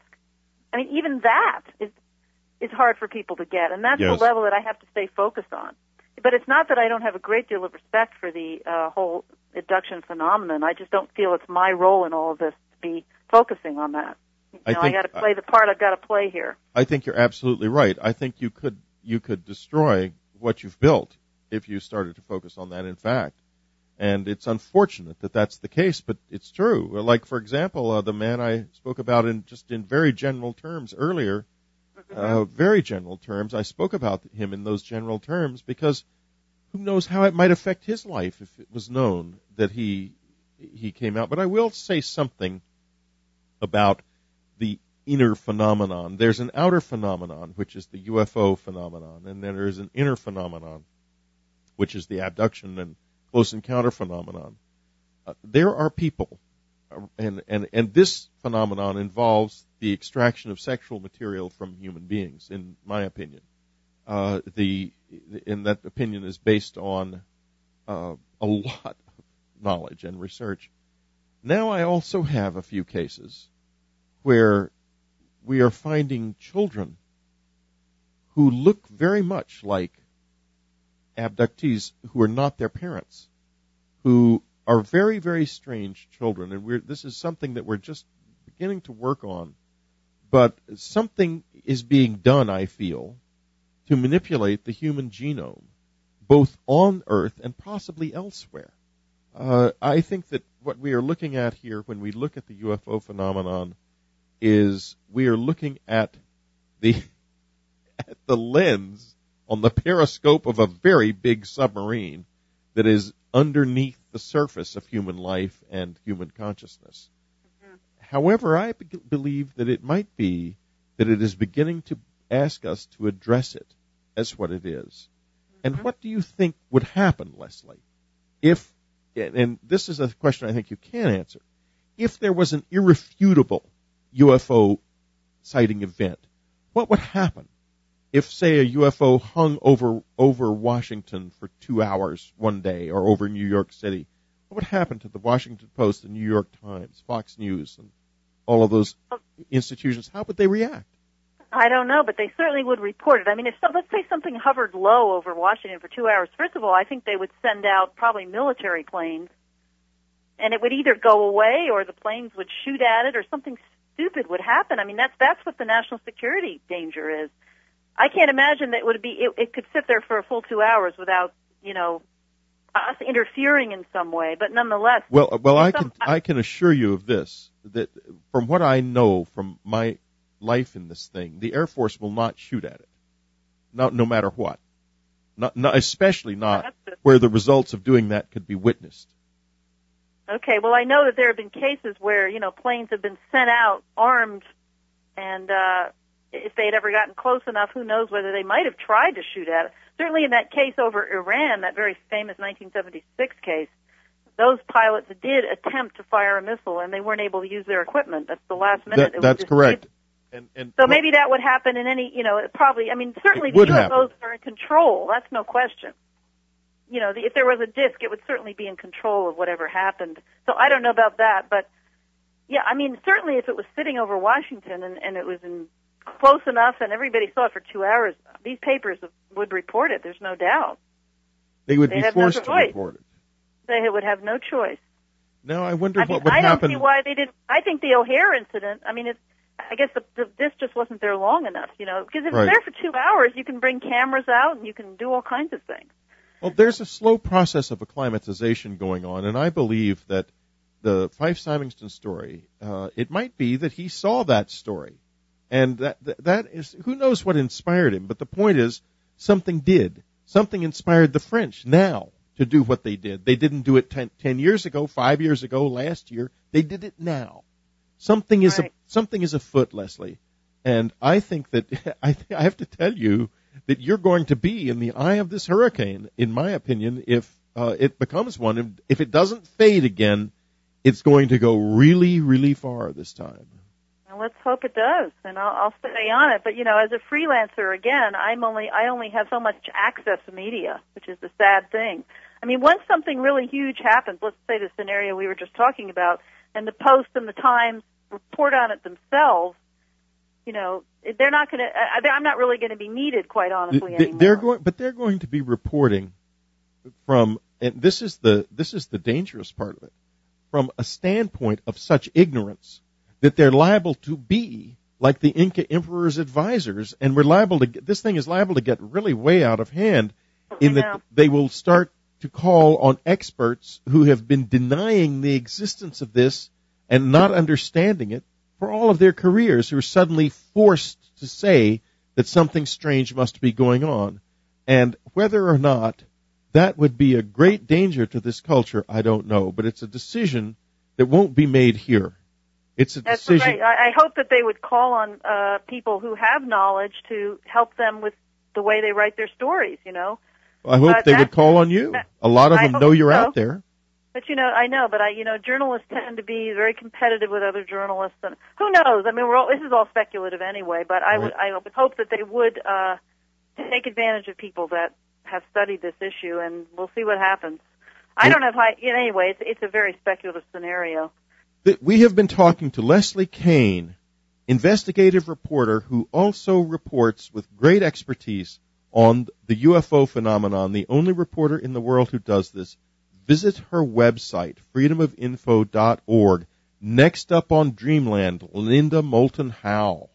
I mean, even that is hard for people to get, and that's Yes. the level that I have to stay focused on. But it's not that I don't have a great deal of respect for the whole abduction phenomenon. I just don't feel it's my role in all of this to be focusing on that. I got to play the part I've got to play here. I think you're absolutely right. I think you could destroy what you've built if you started to focus on that, in fact. And it's unfortunate that that's the case, but it's true. Like, for example, the man I spoke about in very general terms earlier, very general terms, I spoke about him in those general terms because who knows how it might affect his life if it was known that he came out. But I will say something about the inner phenomenon. There's an outer phenomenon, which is the UFO phenomenon, and then there's an inner phenomenon, which is the abduction and close encounter phenomenon. There are people, and this phenomenon involves the extraction of sexual material from human beings, in my opinion. And that opinion is based on a lot of knowledge and research. Now I also have a few cases where we are finding children who look very much like abductees who are not their parents, who are very, very strange children. And this is something that we're just beginning to work on. But something is being done, I feel, to manipulate the human genome, both on Earth and possibly elsewhere. I think that what we are looking at here when we look at the UFO phenomenon is we are looking at the lens on the periscope of a very big submarine that is underneath the surface of human life and human consciousness. Mm-hmm. However, I believe that it might be that it is beginning to ask us to address it as what it is. Mm-hmm. And what do you think would happen, Leslie, if, and this is a question I think you can answer, if there was an irrefutable UFO sighting event, what would happen? If, say, a UFO hung over Washington for 2 hours one day or over New York City, what would happen to the Washington Post, the New York Times, Fox News, and all of those institutions? How would they react? I don't know, but they certainly would report it. I mean, let's say something hovered low over Washington for 2 hours. First of all, I think they would send out probably military planes, and it would either go away or the planes would shoot at it or something stupid would happen. I mean, that's what the national security danger is. I can't imagine that it could sit there for a full 2 hours without, us interfering in some way, but nonetheless. Well, I can assure you of this, that from what I know from my life in this thing, the Air Force will not shoot at it, no matter what. Not especially not where the results of doing that could be witnessed. Okay, well, I know that there have been cases where, planes have been sent out armed, and if they had ever gotten close enough, who knows whether they might have tried to shoot at it. Certainly in that case over Iran, that very famous 1976 case, those pilots did attempt to fire a missile, and they weren't able to use their equipment. That's the last minute. That's correct. So maybe that would happen in any, probably, certainly the UFOs are in control. That's no question. If there was a disc, it would certainly be in control of whatever happened. So I don't know about that, but yeah, certainly if it was sitting over Washington and it was close enough and everybody saw it for 2 hours, these papers would report it. There's no doubt. They would be forced to report it. They would have no choice. Now I wonder what would happen. I don't see why they didn't. I think the O'Hare incident. I guess the disc just wasn't there long enough. Because if it's there for 2 hours, you can bring cameras out and you can do all kinds of things. Well, there's a slow process of acclimatization going on, and I believe that the Fife Symington story, it might be that he saw that story. And that is, who knows what inspired him, but the point is, something did. Something inspired the French now to do what they did. They didn't do it 10 years ago, 5 years ago, last year. They did it now. Something is afoot, Leslie. And I think that, I have to tell you that you're going to be in the eye of this hurricane, in my opinion, if it becomes one. And if it doesn't fade again, it's going to go really, really far this time. Well, let's hope it does, and I'll stay on it. But as a freelancer, again, I only have so much access to media, which is the sad thing. Once something really huge happens, let's say the scenario we were just talking about, and the Post and the Times report on it themselves, they're not going to. I'm not really going to be needed, quite honestly, anymore. They're going to be reporting from, and this is the dangerous part of it, from a standpoint of such ignorance that they're liable to be like the Inca Emperor's advisors, and this thing is liable to get really way out of hand in that they will start to call on experts who have been denying the existence of this and not understanding it for all of their careers, who are suddenly forced to say that something strange must be going on. And whether or not that would be a great danger to this culture, I don't know, but it's a decision that won't be made here. It's a decision. That's right. I hope that they would call on people who have knowledge to help them with the way they write their stories, I hope they would call on you. A lot of them know you're out there. But I know, but journalists tend to be very competitive with other journalists, and who knows? This is all speculative anyway. But I would hope that they would take advantage of people that have studied this issue, and we'll see what happens. I don't have anyway. It's a very speculative scenario. We have been talking to Leslie Kean, investigative reporter who also reports with great expertise on the UFO phenomenon, the only reporter in the world who does this. Visit her website, freedomofinfo.org. Next up on Dreamland, Linda Moulton Howe.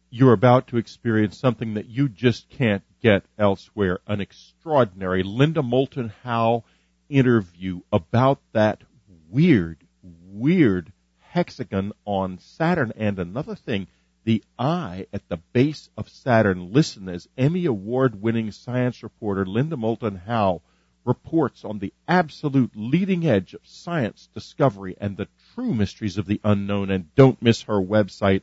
You're about to experience something that you just can't get elsewhere, an extraordinary Linda Moulton Howe interview about that weird hexagon on Saturn. And another thing, the eye at the base of Saturn. Listen as Emmy Award-winning science reporter Linda Moulton Howe reports on the absolute leading edge of science discovery and the true mysteries of the unknown. And don't miss her website,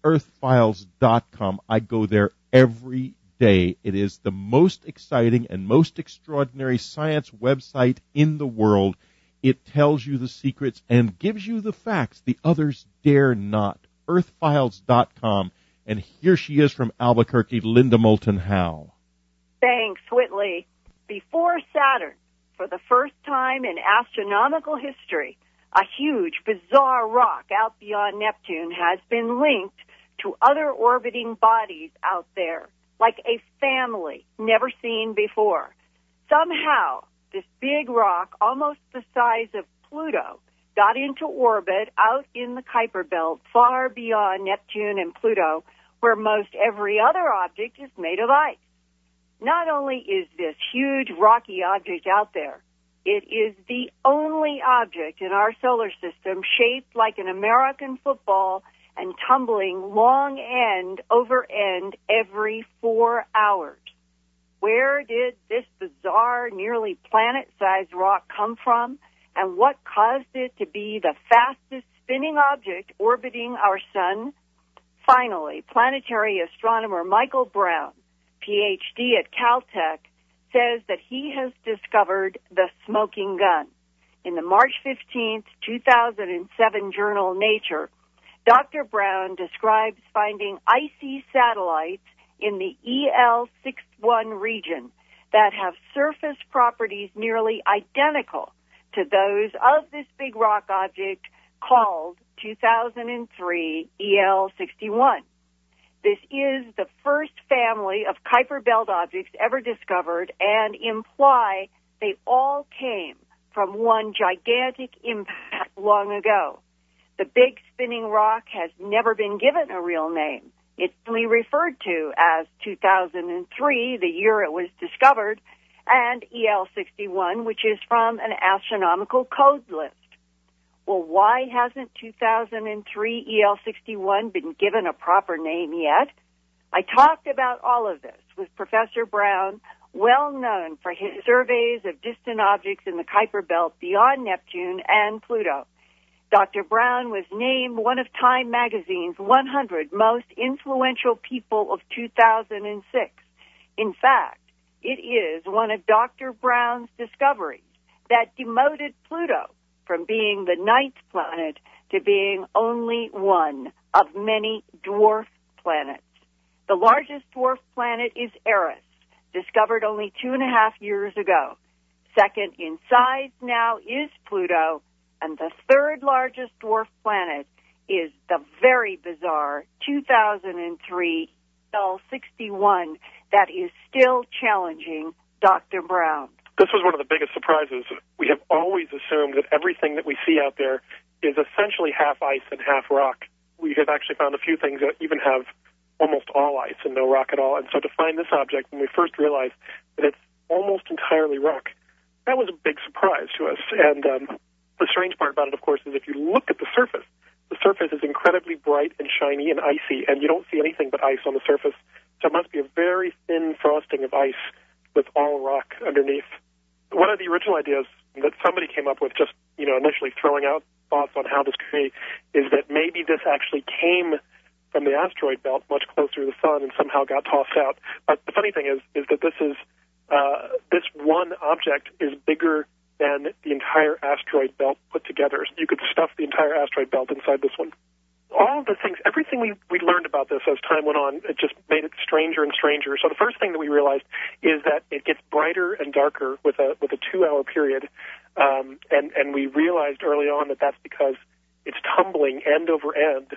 earthfiles.com. I go there every day. It is the most exciting and most extraordinary science website in the world. It tells you the secrets and gives you the facts the others dare not. Earthfiles.com. And here she is from Albuquerque, Linda Moulton Howe. Thanks, Whitley. Before Saturn, for the first time in astronomical history, a huge, bizarre rock out beyond Neptune has been linked to other orbiting bodies out there, like a family never seen before. Somehow, this big rock, almost the size of Pluto, got into orbit out in the Kuiper Belt, far beyond Neptune and Pluto, where most every other object is made of ice. Not only is this huge rocky object out there, it is the only object in our solar system shaped like an American football and tumbling long end over end every 4 hours. Where did this bizarre, nearly planet-sized rock come from, and what caused it to be the fastest spinning object orbiting our sun? Finally, planetary astronomer Michael Brown, Ph.D. at Caltech, says that he has discovered the smoking gun. in the March 15th, 2007 journal Nature, Dr. Brown describes finding icy satellites in the EL61 region that have surface properties nearly identical to those of this big rock object called 2003 EL61. This is the first family of Kuiper Belt objects ever discovered and imply they all came from one gigantic impact long ago. The big spinning rock has never been given a real name. It's only referred to as 2003, the year it was discovered, and EL61, which is from an astronomical code list. Well, why hasn't 2003 EL61 been given a proper name yet? I talked about all of this with Professor Brown, well known for his surveys of distant objects in the Kuiper Belt beyond Neptune and Pluto. Dr. Brown was named one of Time magazine's 100 most influential people of 2006. In fact, it is one of Dr. Brown's discoveries that demoted Pluto from being the 9th planet to being only one of many dwarf planets. The largest dwarf planet is Eris, discovered only 2.5 years ago. Second in size now is Pluto, and the third largest dwarf planet is the very bizarre 2003 EL61 that is still challenging Dr. Brown. This was one of the biggest surprises. We have always assumed that everything that we see out there is essentially half ice and half rock. We have actually found a few things that even have almost all ice and no rock at all. And so to find this object, when we first realized that it's almost entirely rock, that was a big surprise to us. And the strange part about it, of course, is if you look at the surface is incredibly bright and shiny and icy, and you don't see anything but ice on the surface. So it must be a very thin frosting of ice with all rock underneath. One of the original ideas that somebody came up with, just initially throwing out thoughts on how this could be, is that maybe this actually came from the asteroid belt much closer to the sun and somehow got tossed out. But the funny thing is that this one object is bigger than the entire asteroid belt put together. So you could stuff the entire asteroid belt inside this one. All of the things, everything we learned about this as time went on, it just made it stranger and stranger. So the first thing that we realized is that it gets brighter and darker with a 2-hour period, and we realized early on that that's because it's tumbling end over end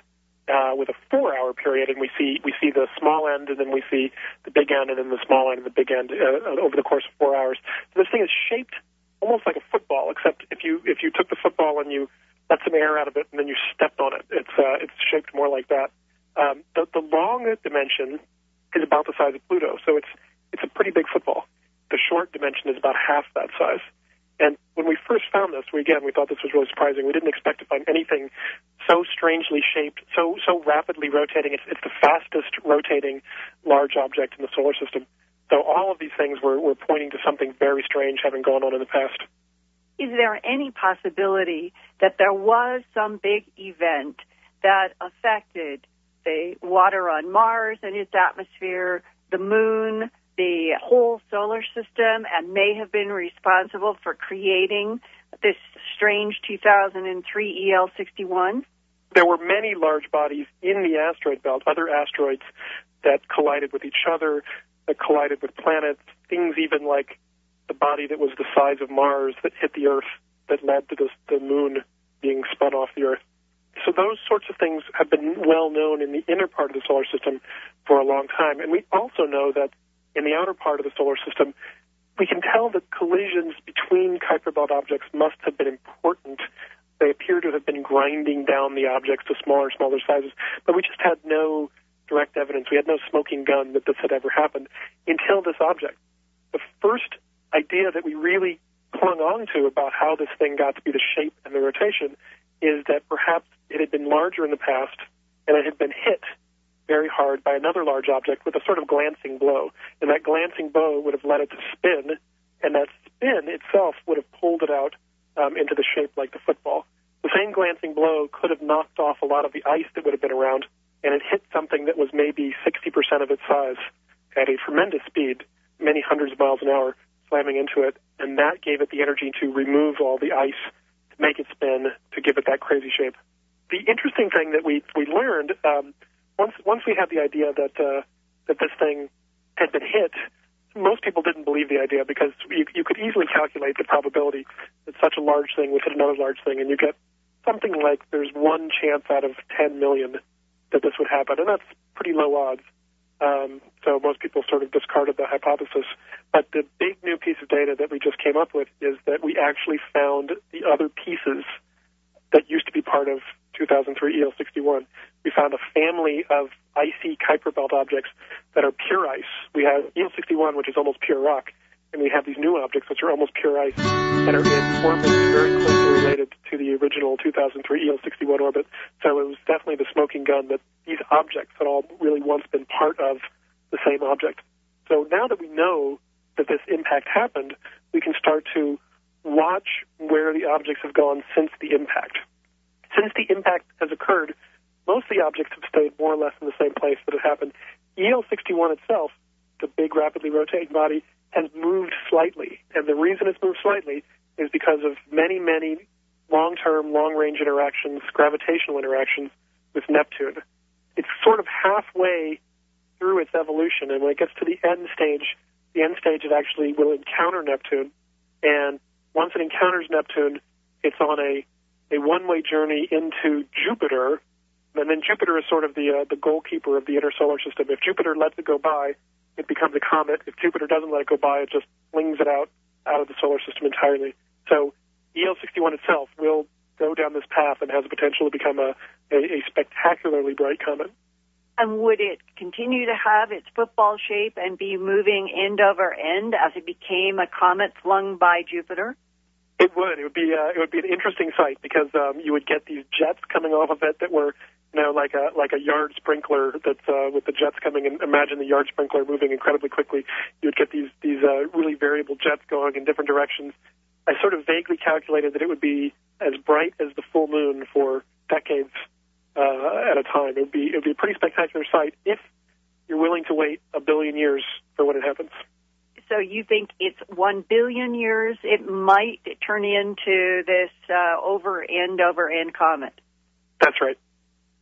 with a 4-hour period, and we see the small end, and then we see the big end, and then the small end and the big end over the course of 4 hours. So this thing is shaped almost like a football, except if you took the football and you let some air out of it and then you stepped on it, it's shaped more like that. The long dimension is about the size of Pluto, so it's a pretty big football. The short dimension is about half that size. And when we first found this, we thought this was really surprising. We didn't expect to find anything so strangely shaped, so rapidly rotating. It's the fastest rotating large object in the solar system. So all of these things were pointing to something very strange having gone on in the past. Is there any possibility that there was some big event that affected the water on Mars and its atmosphere, the moon, the whole solar system, and may have been responsible for creating this strange 2003 EL61? There were many large bodies in the asteroid belt, other asteroids that collided with each other, that collided with planets, things even like the body that was the size of Mars that hit the Earth, that led to the moon being spun off the Earth. So those sorts of things have been well known in the inner part of the solar system for a long time. And we also know that in the outer part of the solar system, we can tell that collisions between Kuiper Belt objects must have been important. They appear to have been grinding down the objects to smaller sizes, but we just had no direct evidence. We had no smoking gun that this had ever happened until this object. The first idea that we really clung on to about how this thing got to be the shape and the rotation is that perhaps it had been larger in the past and it had been hit very hard by another large object with a sort of glancing blow. And that glancing blow would have led it to spin, and that spin itself would have pulled it out into the shape like the football. The same glancing blow could have knocked off a lot of the ice that would have been around, and it hit something that was maybe 60% of its size at a tremendous speed, many hundreds of miles an hour. slamming into it, and that gave it the energy to remove all the ice, to make it spin, to give it that crazy shape. The interesting thing that we learned, once we had the idea that this thing had been hit, most people didn't believe the idea because you could easily calculate the probability that such a large thing would hit another large thing, and you get something like there's 1 chance out of 10 million that this would happen, and that's pretty low odds. So most people sort of discarded the hypothesis. But the big new piece of data that we just came up with is that we actually found the other pieces that used to be part of 2003 EL-61. We found a family of icy Kuiper belt objects that are pure ice. We have EL-61, which is almost pure rock, and we have these new objects which are almost pure ice that are in orbits very closely related to the original 2003 EL-61 orbit. So it was definitely the smoking gun that these objects had all really once been part of the same object. So now that we know that this impact happened, we can start to watch where the objects have gone since the impact. Since the impact has occurred, most of the objects have stayed more or less in the same place that it happened. EL-61 itself, the big rapidly rotating body, has moved slightly. And the reason it's moved slightly is because of many, many long-term, long-range interactions, gravitational interactions with Neptune. It's sort of halfway through its evolution, and when it gets to the end stage it actually will encounter Neptune. And once it encounters Neptune, it's on a one-way journey into Jupiter, and then Jupiter is sort of the goalkeeper of the inner solar system. If Jupiter lets it go by, it becomes a comet. If Jupiter doesn't let it go by, it just flings it out of the solar system entirely. So EL-61 itself will go down this path and has the potential to become a spectacularly bright comet. And would it continue to have its football shape and be moving end over end as it became a comet flung by Jupiter? It would. It would be an interesting sight because you would get these jets coming off of it that were, like a yard sprinkler that's with the jets coming in. Imagine the yard sprinkler moving incredibly quickly. You would get these really variable jets going in different directions. I sort of vaguely calculated that it would be as bright as the full moon for decades at a time. It would be a pretty spectacular sight if you're willing to wait 1 billion years for when it happens. So you think it's 1 billion years it might turn into this over-end comet? That's right.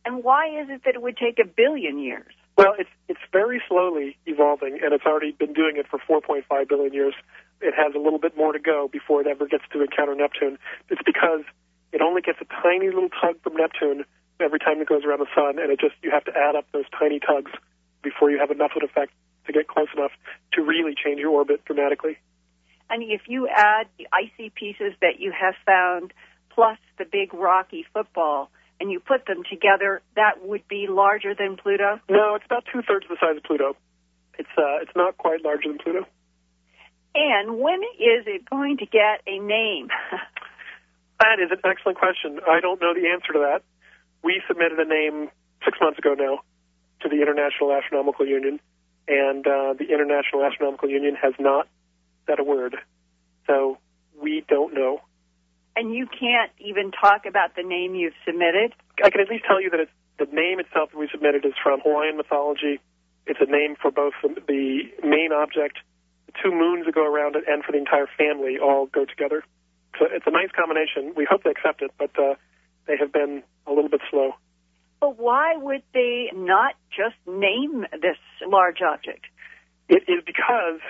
And why is it that it would take 1 billion years? Well, it's very slowly evolving, and it's already been doing it for 4.5 billion years. It has a little bit more to go before it ever gets to encounter Neptune. It's because it only gets a tiny little tug from Neptune every time it goes around the sun, and you have to add up those tiny tugs before you have enough of an effect to get close enough to really change your orbit dramatically. And if you add the icy pieces that you have found plus the big rocky football, and you put them together, that would be larger than Pluto? No, it's about 2/3 the size of Pluto. It's not quite larger than Pluto. And when is it going to get a name? That is an excellent question. I don't know the answer to that. We submitted a name 6 months ago now to the International Astronomical Union, and the International Astronomical Union has not said a word. So we don't know. And you can't even talk about the name you've submitted? I can at least tell you that the name itself that we submitted is from Hawaiian mythology. It's a name for both the main object, the 2 moons that go around it, and for the entire family all go together. So it's a nice combination. We hope they accept it, but they have been a little bit slow. But why would they not just name this large object? It is because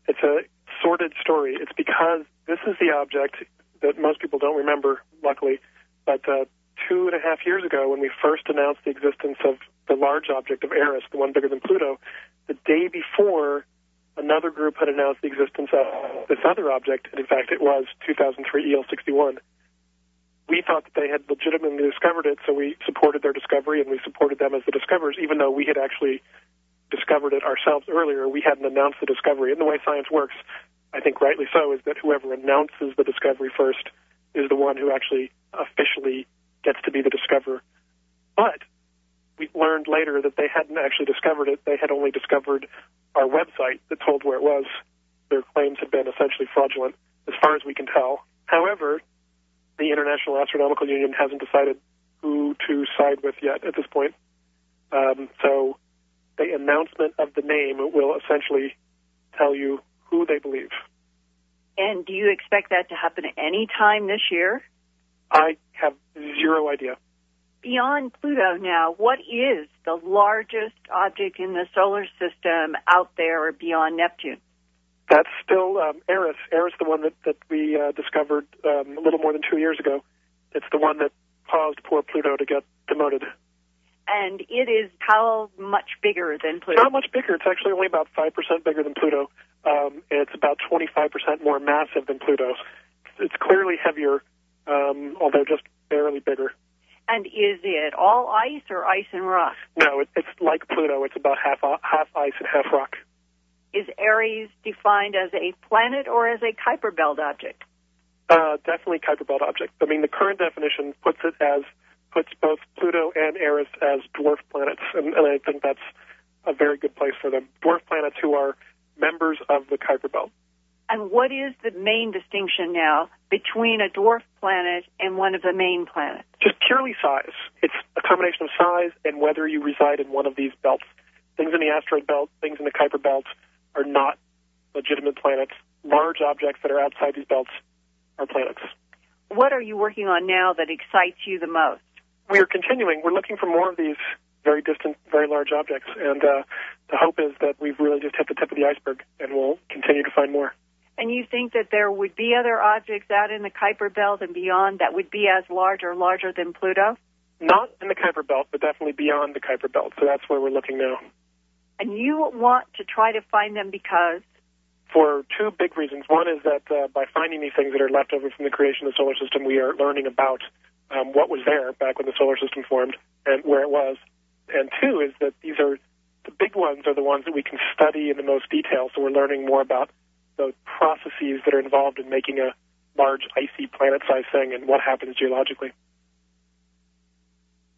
it's a sordid story. It's because this is the object that most people don't remember, luckily, but 2.5 years ago when we first announced the existence of the large object of Eris, the one bigger than Pluto, the day before another group had announced the existence of this other object, and in fact it was 2003 EL-61. We thought that they had legitimately discovered it, so we supported their discovery, and we supported them as the discoverers, even though we had actually discovered it ourselves earlier. We hadn't announced the discovery. And the way science works, I think rightly so, is that whoever announces the discovery first is the one who actually officially gets to be the discoverer. But we learned later that they hadn't actually discovered it. They had only discovered our website that told where it was. Their claims had been essentially fraudulent, as far as we can tell. However, the International Astronomical Union hasn't decided who to side with yet at this point. So the announcement of the name will essentially tell you who they believe. And do you expect that to happen any time this year? I have zero idea. Beyond Pluto now, what is the largest object in the solar system out there beyond Neptune? That's still Eris. Eris, the one that we discovered a little more than 2 years ago. It's the one that caused poor Pluto to get demoted. And it is how much bigger than Pluto? Not much bigger. It's actually only about 5% bigger than Pluto. It's about 25% more massive than Pluto. It's clearly heavier, although just barely bigger. And is it all ice or ice and rock? No, it's like Pluto. It's about half ice and half rock. Is Eris defined as a planet or as a Kuiper Belt object? Definitely Kuiper Belt object. I mean, the current definition puts both Pluto and Eris as dwarf planets, and I think that's a very good place for them. Dwarf planets who are members of the Kuiper Belt. And what is the main distinction now between a dwarf planet and one of the main planets? Just purely size. It's a combination of size and whether you reside in one of these belts. Things in the asteroid belt, things in the Kuiper Belt are not legitimate planets. Large objects that are outside these belts are planets. What are you working on now that excites you the most? We are continuing. We're looking for more of these very distant, very large objects, and the hope is that we've really just hit the tip of the iceberg, and we'll continue to find more. And you think that there would be other objects out in the Kuiper Belt and beyond that would be as large or larger than Pluto? Not in the Kuiper Belt, but definitely beyond the Kuiper Belt, so that's where we're looking now. And you want to try to find them because? For two big reasons. One is that by finding these things that are left over from the creation of the solar system, we are learning about what was there back when the solar system formed and where it was. And two is that the big ones are the ones that we can study in the most detail, so we're learning more about the processes that are involved in making a large, icy, planet-sized thing and what happens geologically.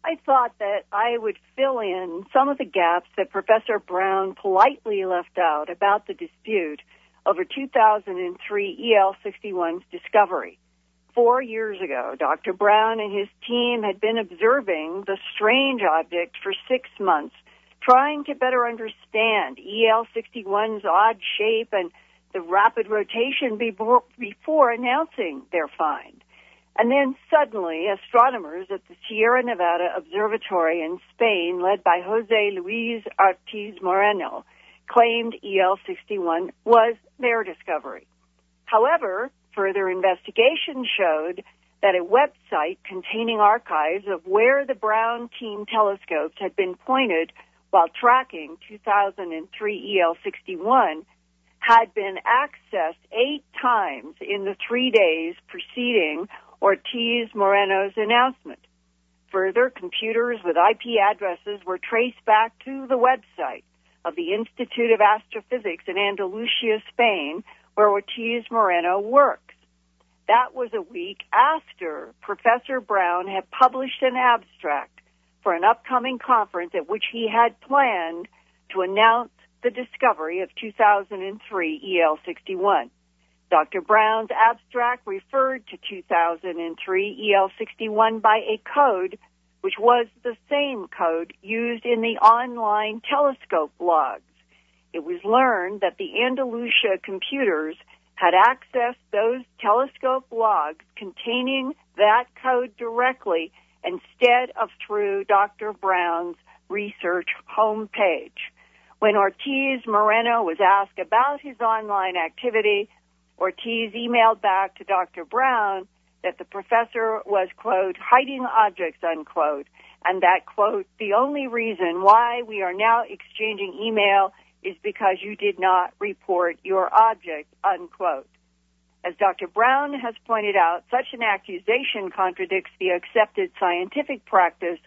I thought that I would fill in some of the gaps that Professor Brown politely left out about the dispute over 2003 EL-61's discovery. 4 years ago, Dr. Brown and his team had been observing the strange object for 6 months, trying to better understand EL-61's odd shape and the rapid rotation before announcing their find. And then suddenly, astronomers at the Sierra Nevada Observatory in Spain, led by José Luis Ortiz Moreno, claimed EL-61 was their discovery. However, further investigation showed that a website containing archives of where the Brown team telescopes had been pointed while tracking 2003 EL-61 had been accessed 8 times in the 3 days preceding Ortiz Moreno's announcement. Further, computers with IP addresses were traced back to the website of the Institute of Astrophysics in Andalusia, Spain, where Ortiz Moreno works. That was a week after Professor Brown had published an abstract for an upcoming conference at which he had planned to announce the discovery of 2003 EL-61. Dr. Brown's abstract referred to 2003 EL-61 by a code which was the same code used in the online telescope logs. It was learned that the Andalusia computers had accessed those telescope logs containing that code directly instead of through Dr. Brown's research homepage. When Ortiz Moreno was asked about his online activity, Ortiz emailed back to Dr. Brown that the professor was, quote, hiding objects, unquote, and that, quote, the only reason why we are now exchanging email is because you did not report your object, unquote. As Dr. Brown has pointed out, such an accusation contradicts the accepted scientific practice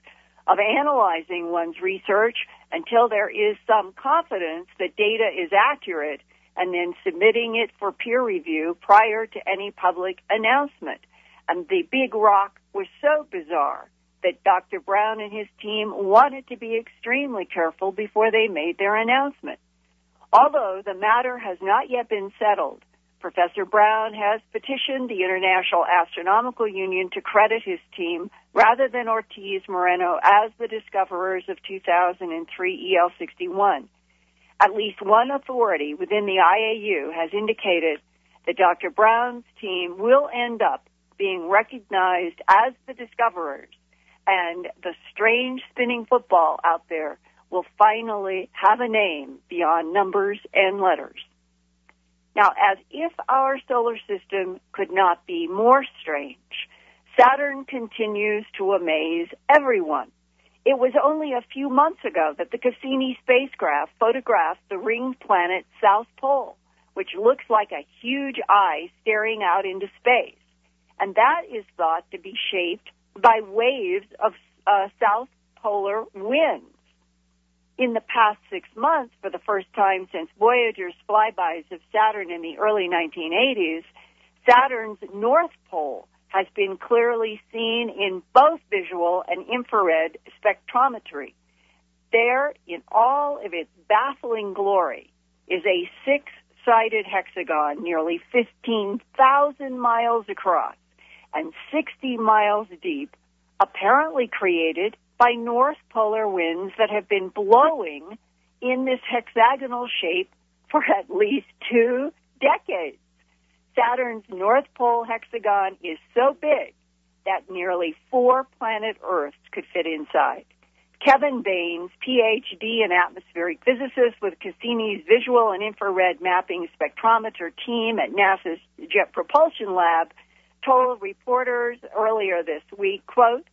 of analyzing one's research until there is some confidence that data is accurate and then submitting it for peer review prior to any public announcement. And the big rock was so bizarre that Dr. Brown and his team wanted to be extremely careful before they made their announcement. Although the matter has not yet been settled, Professor Brown has petitioned the International Astronomical Union to credit his team rather than Ortiz Moreno as the discoverers of 2003 EL-61. At least one authority within the IAU has indicated that Dr. Brown's team will end up being recognized as the discoverers, and the strange spinning football out there will finally have a name beyond numbers and letters. Now, as if our solar system could not be more strange, Saturn continues to amaze everyone. It was only a few months ago that the Cassini spacecraft photographed the ringed planet South Pole, which looks like a huge eye staring out into space. And that is thought to be shaped by waves of south polar winds. In the past 6 months, for the first time since Voyager's flybys of Saturn in the early 1980s, Saturn's North Pole has been clearly seen in both visual and infrared spectrometry. There, in all of its baffling glory, is a six-sided hexagon nearly 15,000 miles across and 60 miles deep, apparently created by north polar winds that have been blowing in this hexagonal shape for at least 2 decades. Saturn's North Pole hexagon is so big that nearly 4 planet Earths could fit inside. Kevin Baines, Ph.D. and atmospheric physicist with Cassini's Visual and Infrared Mapping Spectrometer team at NASA's Jet Propulsion Lab, told reporters earlier this week, quote,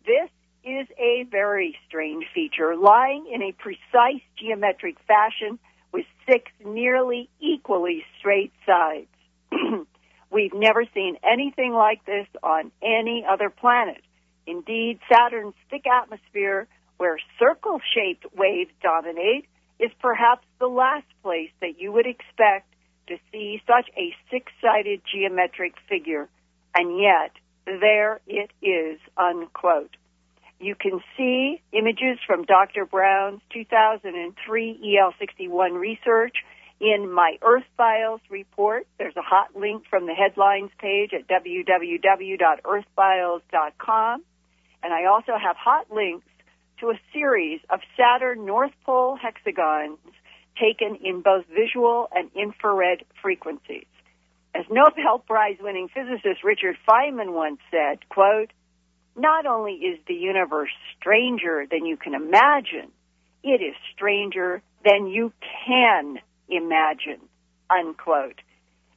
"This is a very strange feature lying in a precise geometric fashion with 6 nearly equally straight sides. We've never seen anything like this on any other planet. Indeed, Saturn's thick atmosphere, where circle-shaped waves dominate, is perhaps the last place that you would expect to see such a 6-sided geometric figure. And yet, there it is," unquote. You can see images from Dr. Brown's 2003 EL61 research in my Earth Files report. There's a hot link from the headlines page at www.earthfiles.com. And I also have hot links to a series of Saturn North Pole hexagons taken in both visual and infrared frequencies. As Nobel Prize-winning physicist Richard Feynman once said, quote, "Not only is the universe stranger than you can imagine, it is stranger than you can imagine," unquote.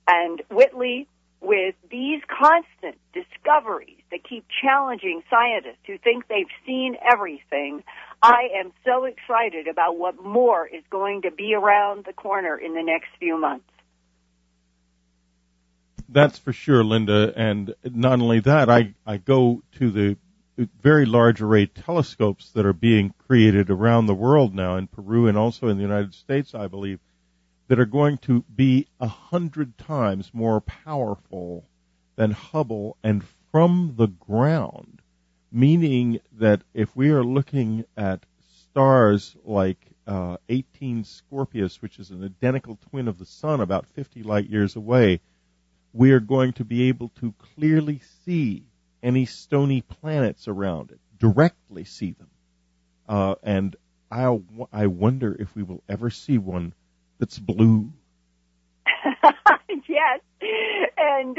And Whitley, with these constant discoveries that keep challenging scientists who think they've seen everything, I am so excited about what more is going to be around the corner in the next few months. That's for sure, Linda. And not only that, I go to the very large array telescopes that are being created around the world now, in Peru and also in the United States, I believe, that are going to be 100 times more powerful than Hubble and from the ground, meaning that if we are looking at stars like 18 Scorpius, which is an identical twin of the Sun about 50 light years away, we are going to be able to clearly see any stony planets around it, directly see them. And I wonder if we will ever see one that's blue. Yes, and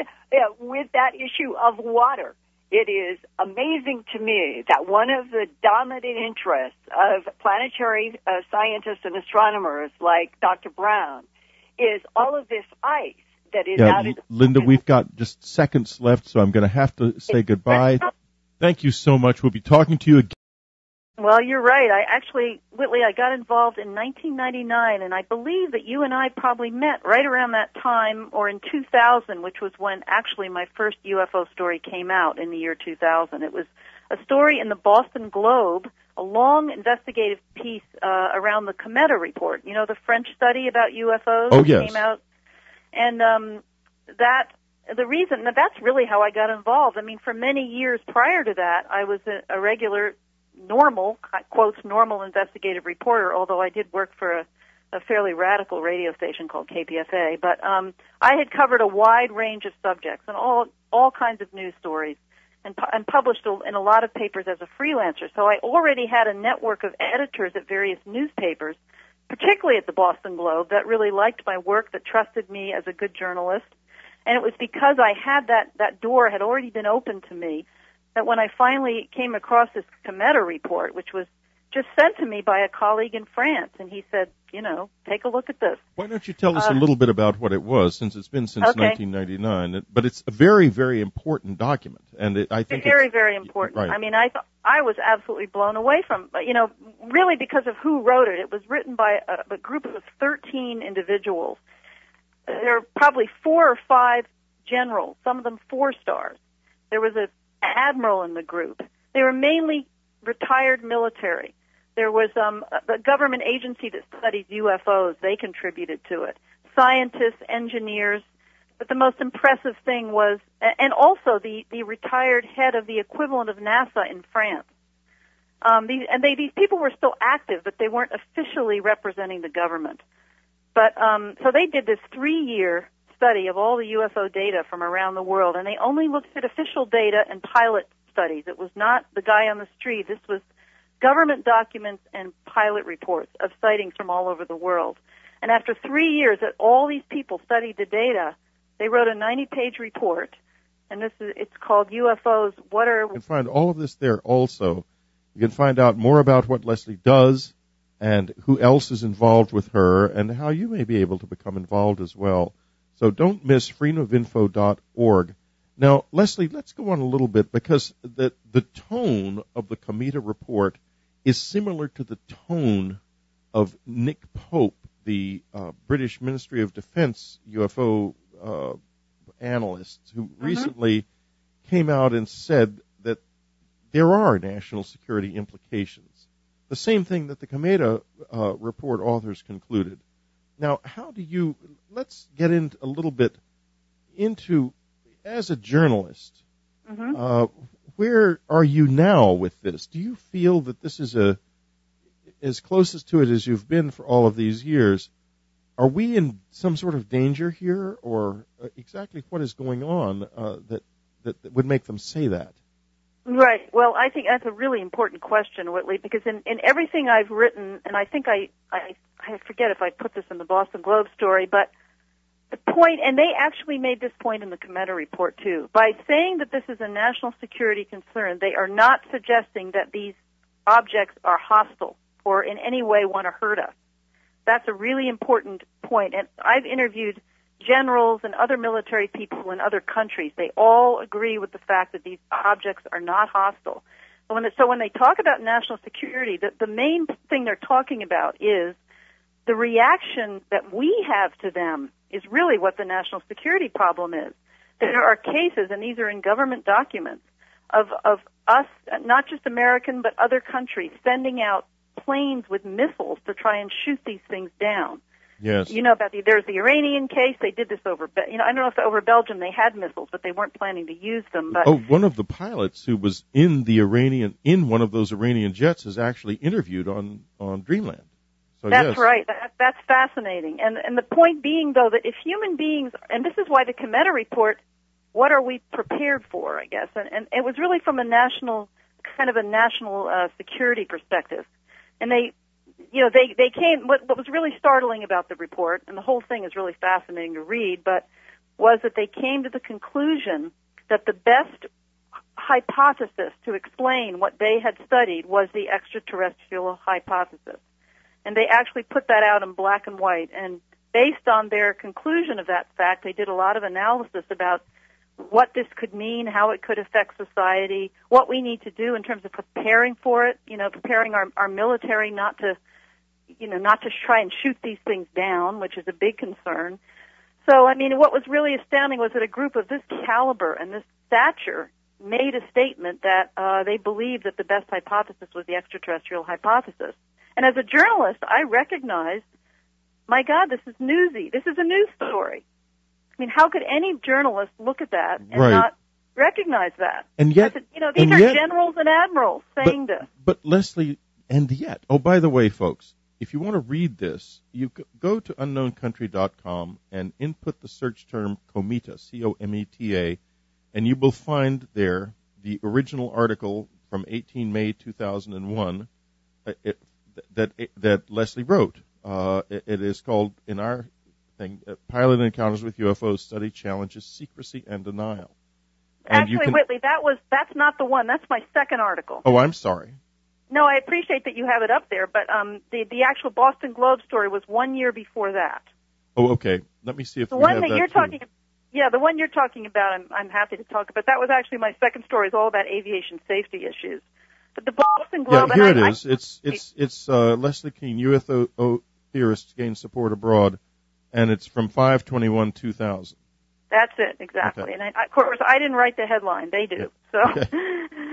with that issue of water, it is amazing to me that one of the dominant interests of planetary scientists and astronomers like Dr. Brown is all of this ice that is out in the Linda, we've got just seconds left, so I'm going to have to say goodbye. Thank you so much. We'll be talking to you again. Well, you're right. Whitley, I got involved in 1999, and I believe that you and I probably met right around that time, or in 2000, which was when actually my first UFO story came out in the year 2000. It was a story in the Boston Globe, a long investigative piece around the Cometa report. You know, the French study about UFOs that came out. And the reason that's really how I got involved. I mean, for many years prior to that, I was a regular, normal, quotes, normal investigative reporter, although I did work for a fairly radical radio station called KPFA. But I had covered a wide range of subjects and all kinds of news stories and published in a lot of papers as a freelancer. So I already had a network of editors at various newspapers particularly at the Boston Globe, that really liked my work, that trusted me as a good journalist. And it was because I had that door had already been opened to me that when I finally came across this Cometa report, which was just sent to me by a colleague in France, and he said, take a look at this. Why don't you tell us a little bit about what it was, since it's been since okay. 1999? But it's a very, very important document, and I think very, very important. Right. I mean, I was absolutely blown away from, really because of who wrote it. It was written by a group of 13 individuals. There were probably 4 or 5 generals, some of them 4 stars. There was an admiral in the group. They were mainly retired military. There was the government agency that studies UFOs. They contributed to it. Scientists, engineers. But the most impressive thing was, and also the retired head of the equivalent of NASA in France. These people were still active, but they weren't officially representing the government. But so they did this 3-year study of all the UFO data from around the world, and they only looked at official data and pilot studies. It was not the guy on the street. This was government documents and pilot reports of sightings from all over the world. And after 3 years that all these people studied the data, they wrote a 90-page report, and it's called UFOs. You can find all of this there also. You can find out more about what Leslie does and who else is involved with her and how you may be able to become involved as well. So don't miss freedomofinfo.org. Now, Leslie, let's go on a little bit, because the tone of the Cometa report is similar to the tone of Nick Pope, the British Ministry of Defense UFO analyst, who recently came out and said that there are national security implications. The same thing that the Cometa report authors concluded. Now, let's get into a little bit into, as a journalist, where are you now with this? Do you feel that this is as closest to it as you've been for all of these years? Are we in some sort of danger here, or exactly what is going on that would make them say that? Right. Well, I think that's a really important question, Whitley, because in everything I've written, and I think I forget if I put this in the Boston Globe story, but the point, and they actually made this point in the Cometa report too, by saying that this is a national security concern, they are not suggesting that these objects are hostile or in any way want to hurt us. That's a really important point. And I've interviewed generals and other military people in other countries. They all agree with the fact that these objects are not hostile. So when they talk about national security, the main thing they're talking about is the reaction that we have to them is really what the national security problem is. There are cases, and these are in government documents, of us, not just American, but other countries, sending out planes with missiles to try and shoot these things down. Yes. You know about there's the Iranian case. They did this over, I don't know if over Belgium they had missiles, but they weren't planning to use them. But one of the pilots who was in one of those Iranian jets is actually interviewed on Dreamland. So that's yes. right. That's fascinating. And the point being, though, that if human beings, and this is why the Cometa report, what are we prepared for, I guess, and it was really from a national security perspective. And they came, what was really startling about the report, and the whole thing is really fascinating to read, but was that they came to the conclusion that the best hypothesis to explain what they had studied was the extraterrestrial hypothesis. And they actually put that out in black and white. And based on their conclusion of that fact, they did a lot of analysis about what this could mean, how it could affect society, what we need to do in terms of preparing for it, preparing our military not to try and shoot these things down, which is a big concern. So, what was really astounding was that a group of this caliber and this stature made a statement that they believed that the best hypothesis was the extraterrestrial hypothesis. And as a journalist, I recognized, my God, this is newsy. This is a news story. How could any journalist look at that and not recognize that? And yet, these are generals and admirals saying this. But Leslie, and yet, oh, by the way, folks, if you want to read this, you go to unknowncountry.com and input the search term Cometa, C-O-M-E-T-A, and you will find there the original article from 18 May 2001 that Leslie wrote. It is called, in our thing, Pilot Encounters with UFOs, Study Challenges, Secrecy, and Denial. And actually, Whitley, that's not the one. That's my second article. Oh, I'm sorry. No, I appreciate that you have it up there, but the actual Boston Globe story was 1 year before that. Oh, okay. Let me see if the we one have that that you're too. talking. Yeah, the one you're talking about, I'm happy to talk about. That was actually my second story. Is all about aviation safety issues. But the Boston Globe. Yeah, here it is. It's Leslie Kean, UFO theorists gain support abroad, and it's from 5/21/2000. That's it, exactly. Okay. And of course, I didn't write the headline; they do. So okay.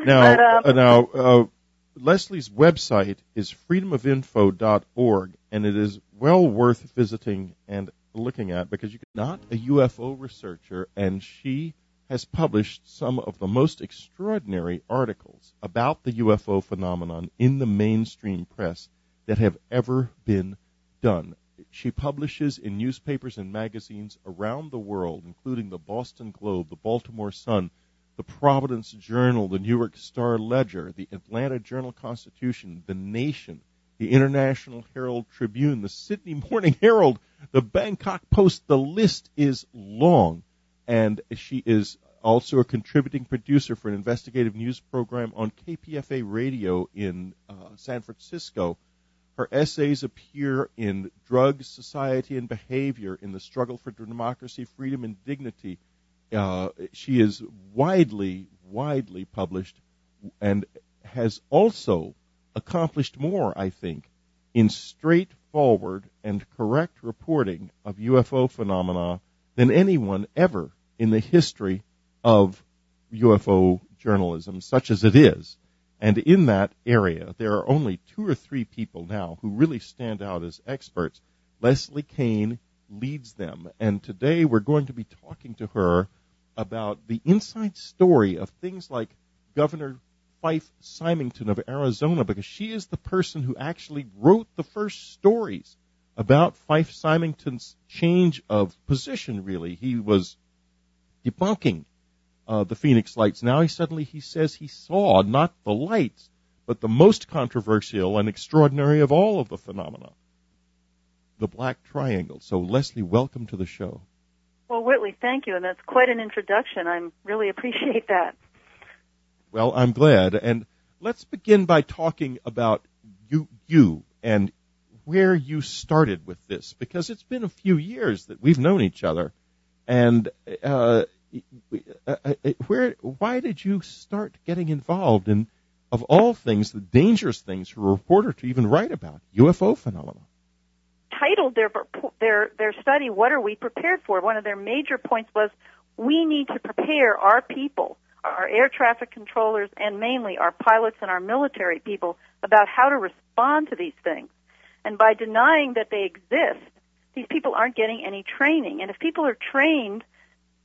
Now, Leslie's website is freedomofinfo.org, and it is well worth visiting and looking at because you're not a UFO researcher, and she has published some of the most extraordinary articles about the UFO phenomenon in the mainstream press that have ever been done. She publishes in newspapers and magazines around the world, including the Boston Globe, the Baltimore Sun, the Providence Journal, the New York Star Ledger, the Atlanta Journal-Constitution, The Nation, the International Herald Tribune, the Sydney Morning Herald, the Bangkok Post. The list is long. And she is also a contributing producer for an investigative news program on KPFA radio in San Francisco. Her essays appear in Drugs, Society, and Behavior, in the Struggle for Democracy, Freedom, and Dignity. She is widely published and has also accomplished more, I think, in straightforward and correct reporting of UFO phenomena than anyone ever in the history of UFO journalism, such as it is. And in that area, there are only 2 or 3 people now who really stand out as experts. Leslie Kean leads them. And today we're going to be talking to her about the inside story of things like Governor Fife Symington of Arizona, because she is the person who actually wrote the first stories about Fife Symington's change of position, really. He was debunking the Phoenix Lights. Now he says he saw not the lights, but the most controversial and extraordinary of all of the phenomena, the Black Triangle. So, Leslie, welcome to the show. Well, Whitley, thank you, and that's quite an introduction. I really appreciate that. Well, I'm glad. And let's begin by talking about you and where you started with this, because it's been a few years that we've known each other. And why did you start getting involved in, of all things, the dangerous things for a reporter to even write about, UFO phenomena? Titled their study, "What Are We Prepared For?" One of their major points was we need to prepare our people, our air traffic controllers, and mainly our pilots and our military people about how to respond to these things. And by denying that they exist, these people aren't getting any training. And if people are trained,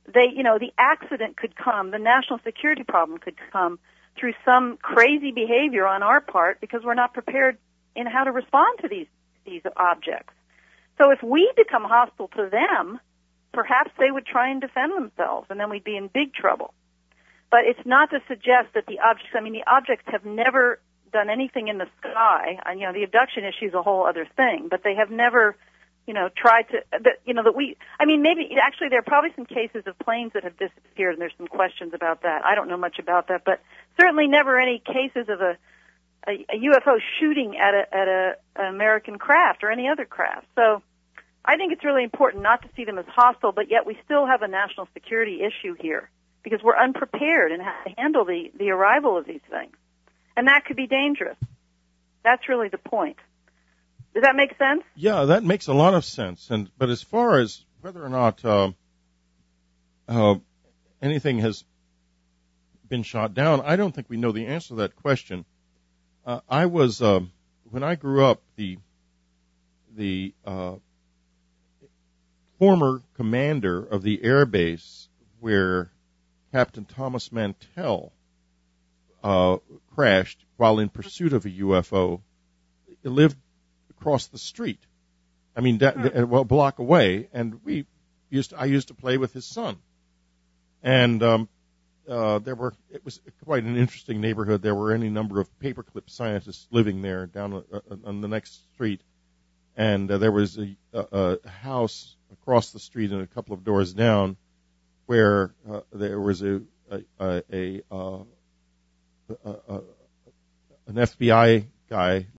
the accident could come, the national security problem could come through some crazy behavior on our part because we're not prepared in how to respond to these objects. So if we become hostile to them, perhaps they would try and defend themselves, and then we'd be in big trouble. But it's not to suggest that the objects have never done anything in the sky. And, the abduction issue is a whole other thing, but they have never, tried to, maybe, actually there are probably some cases of planes that have disappeared, and there's some questions about that. I don't know much about that, but certainly never any cases of a UFO shooting at an American craft or any other craft. So I think it's really important not to see them as hostile, but yet we still have a national security issue here because we're unprepared in how to handle the arrival of these things. And that could be dangerous. That's really the point. Does that make sense? Yeah, that makes a lot of sense. But as far as whether or not anything has been shot down, I don't think we know the answer to that question. I was when I grew up, the former commander of the air base where Captain Thomas Mantell crashed while in pursuit of a UFO lived across the street. I mean, a block away, and I used to play with his son, and it was quite an interesting neighborhood. There were any number of paperclip scientists living there down on the next street. And there was a house across the street and a couple of doors down where there was an FBI guy